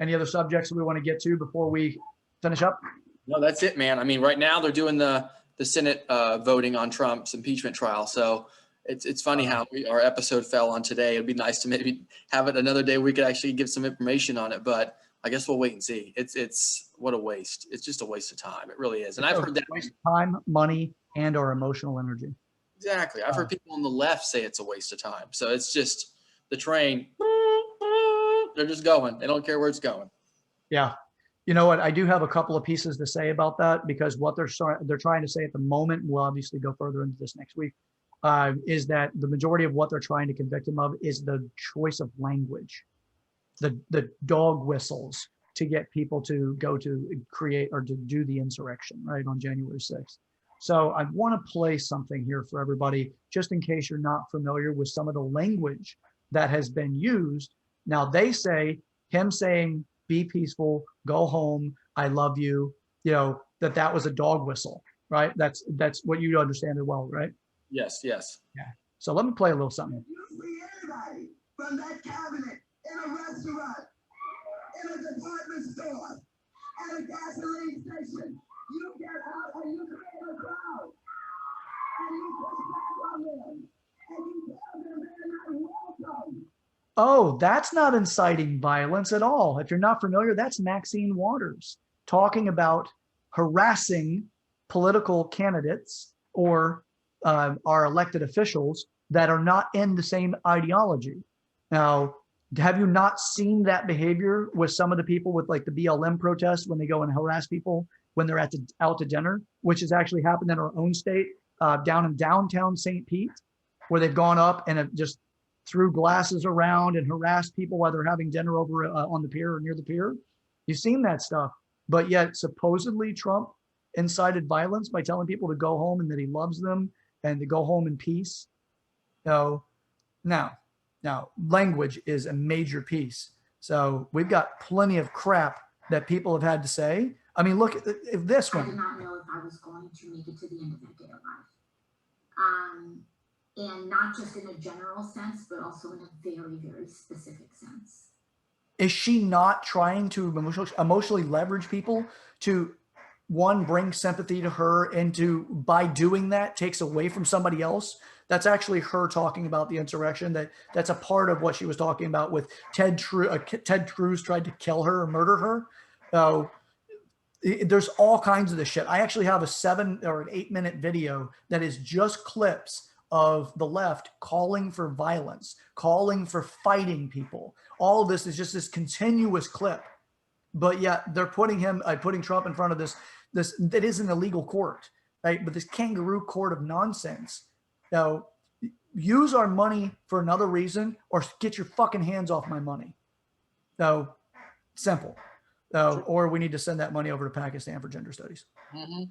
Any other subjects that we want to get to before we finish up? No, that's it, man. I mean, right now they're doing the Senate voting on Trump's impeachment trial. So it's funny how our episode fell on today. It'd be nice to maybe have it another day. We could actually give some information on it, but I guess we'll wait and see. It's what a waste. It's just a waste of time. It really is. And I've heard that waste of time, money, and our emotional energy. Exactly. I've heard people on the left say it's a waste of time. So it's just the train. They're just going. They don't care where it's going. Yeah. You know what? I do have a couple of pieces to say about that because what they're trying to say at the moment, we'll obviously go further into this next week, is that the majority of what they're trying to convict him of is the choice of language, the dog whistles to get people to go to create or to do the insurrection, right, on January 6th. So I want to play something here for everybody, just in case you're not familiar with some of the language that has been used. Now they say him saying, be peaceful, go home, I love you, that was a dog whistle, right? That's what you understand as well, right? Yes, yes. Yeah. So let me play a little something. You see anybody from that cabinet in a restaurant, in a department store, at a gasoline station, you get out and you create a crowd. And you push back on them. And you tell them they're not welcome. Oh, that's not inciting violence at all. If you're not familiar, that's Maxine Waters talking about harassing political candidates or our elected officials that are not in the same ideology. Now, have you not seen that behavior with some of the people with like the BLM protests when they go and harass people when they're out to dinner, which has actually happened in our own state, down in downtown St. Pete, where they've gone up and have just threw glasses around and harassed people while they're having dinner over on the pier or near the pier. You've seen that stuff, but yet supposedly Trump incited violence by telling people to go home and that he loves them and to go home in peace. So now language is a major piece. So we've got plenty of crap that people have had to say. I mean, look at this one. I did not know if I was going to make it to the end of that day alive. And not just in a general sense, but also in a very, very specific sense. Is she not trying to emotionally leverage people to, one, bring sympathy to her, and to, by doing that, takes away from somebody else? That's actually her talking about the insurrection. That's a part of what she was talking about with Ted Cruz tried to kill her or murder her. So there's all kinds of this shit. I actually have a 7 or an 8 minute video that is just clips of the left calling for violence, calling for fighting people. All of this is just this continuous clip, but yet they're putting Trump in front of this that is an illegal court, right? But this kangaroo court of nonsense use our money for another reason, or get your fucking hands off my money. So simple. Or we need to send that money over to Pakistan for gender studies. Mm-hmm.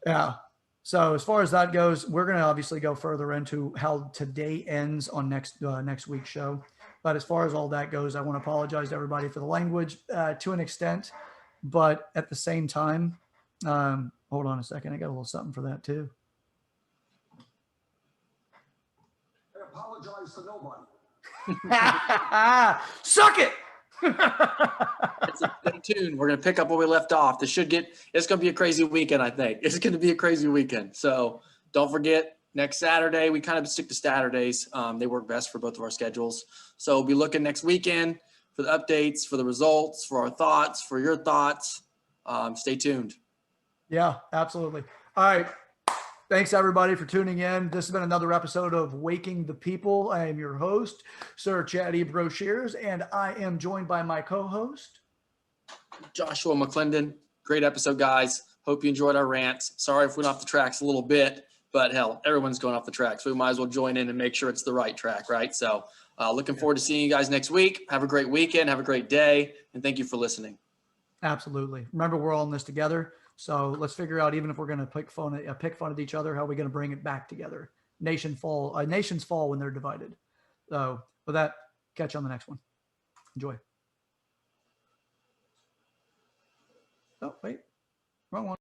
Yeah. So as far as that goes, we're going to obviously go further into how today ends on next week's show. But as far as all that goes, I want to apologize to everybody for the language to an extent. But at the same time, hold on a second. I got a little something for that too. I apologize to nobody. Suck it. Stay tuned. We're going to pick up where we left off. It's going to be a crazy weekend, I think. It's going to be a crazy weekend. So don't forget, next Saturday, we kind of stick to Saturdays. They work best for both of our schedules. So we'll be looking next weekend for the updates, for the results, for our thoughts, for your thoughts. Stay tuned. Yeah, absolutely. All right. Thanks, everybody, for tuning in. This has been another episode of Waking the People. I am your host, Sir Chatty Broshears, and I am joined by my co-host, Joshua McClendon. Great episode, guys. Hope you enjoyed our rants. Sorry if we went off the tracks a little bit, but hell, everyone's going off the tracks. So we might as well join in and make sure it's the right track, right? So looking forward to seeing you guys next week. Have a great weekend. Have a great day. And thank you for listening. Absolutely. Remember, we're all in this together. So let's figure out, even if we're going to pick fun at each other, how are we going to bring it back together? Nations fall when they're divided. So with that, catch you on the next one. Enjoy. Oh, wait, wrong one.